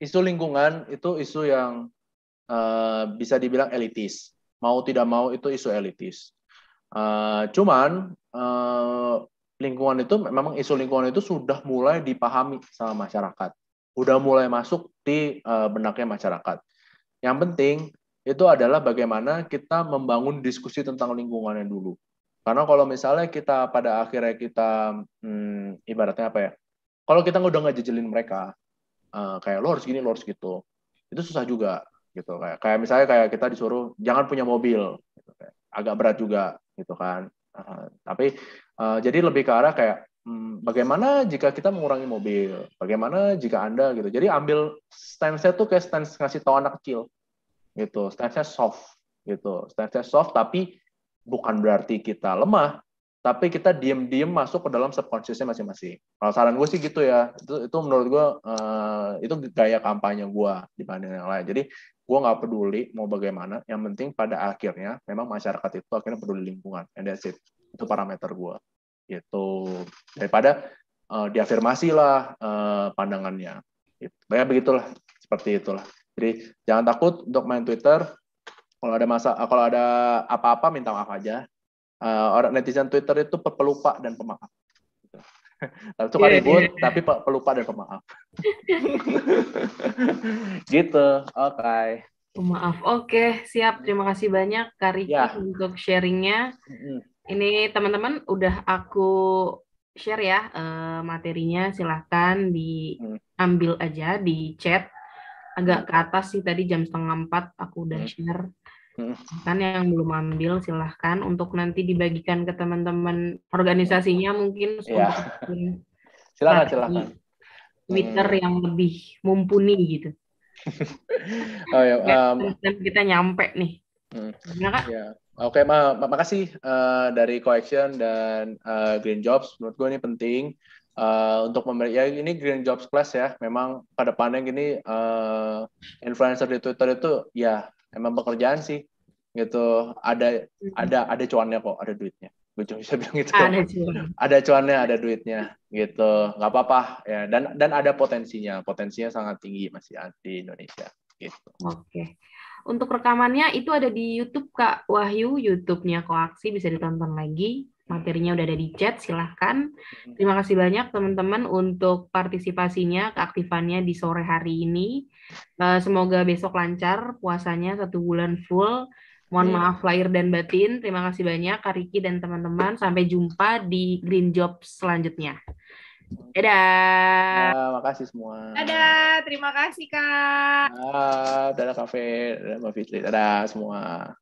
Isu lingkungan itu isu yang bisa dibilang elitis. Mau tidak mau itu isu elitis. Cuman lingkungan itu memang isu lingkungan itu sudah mulai dipahami sama masyarakat. Udah mulai masuk di benaknya masyarakat. Yang penting itu adalah bagaimana kita membangun diskusi tentang lingkungannya dulu. Karena kalau misalnya kita pada akhirnya kita ibaratnya apa ya? Kalau kita udah ngejejelin mereka, kayak lo harus gini, lo harus gitu, itu susah juga gitu. Kayak misalnya kayak kita disuruh jangan punya mobil, gitu. Agak berat juga gitu kan. Tapi jadi lebih ke arah kayak bagaimana jika kita mengurangi mobil, bagaimana jika Anda gitu. Jadi ambil stance-nya tuh kayak stance ngasih tahu anak kecil gitu, stance-nya soft gitu, stance-nya soft tapi bukan berarti kita lemah, tapi kita diem-diem masuk ke dalam subconscious-nya masing-masing. Kalau saran gue sih gitu ya, itu menurut gue itu gaya kampanye gue dibanding yang lain. Jadi gue nggak peduli mau bagaimana, yang penting pada akhirnya memang masyarakat itu akhirnya peduli lingkungan, and that's it. Itu parameter gue. Gitu. Daripada diafirmasi lah pandangannya. Gitu. Kayak begitulah, seperti itulah. Jadi jangan takut untuk main Twitter. Kalau ada apa-apa minta maaf aja. Orang netizen Twitter itu pelupa dan pemaaf. Suka ribut, tapi pelupa dan pemaaf. Gitu, oke. Maaf, oke, siap. Terima kasih banyak Kak Riki untuk sharingnya. Ini teman-teman udah aku share ya materinya, silahkan diambil aja di chat. Agak ke atas sih tadi jam 3:30 aku udah share. Kan yang belum ambil silahkan untuk nanti dibagikan ke teman-teman organisasinya mungkin untuk silakan. Twitter yang lebih mumpuni gitu. Oh ya, kita nyampe nih. Ya. Oke, makasih dari Coaction dan Green Jobs. Menurut gue ini penting untuk ya ini Green Jobs Class ya. Memang pada depannya gini influencer di Twitter itu ya emang pekerjaan sih gitu. Ada cuannya kok, ada duitnya. Gue cuma bisa bilang gitu. Ada cuannya, ada duitnya gitu. Nggak apa-apa ya. Dan ada potensinya sangat tinggi masih di Indonesia gitu. Oke. Untuk rekamannya itu ada di YouTube Kak Wahyu, YouTube-nya Koaksi bisa ditonton lagi. Materinya udah ada di chat, silahkan. Terima kasih banyak teman-teman untuk partisipasinya, keaktifannya di sore hari ini. Semoga besok lancar puasanya 1 bulan full. Mohon maaf lahir dan batin. Terima kasih banyak Kak Riki dan teman-teman. Sampai jumpa di Green Jobs selanjutnya. Dadah. Ya, makasih semua. Dadah, terima kasih Kak. Dadah Kafe, dadah Mbak Fitri, dadah semua.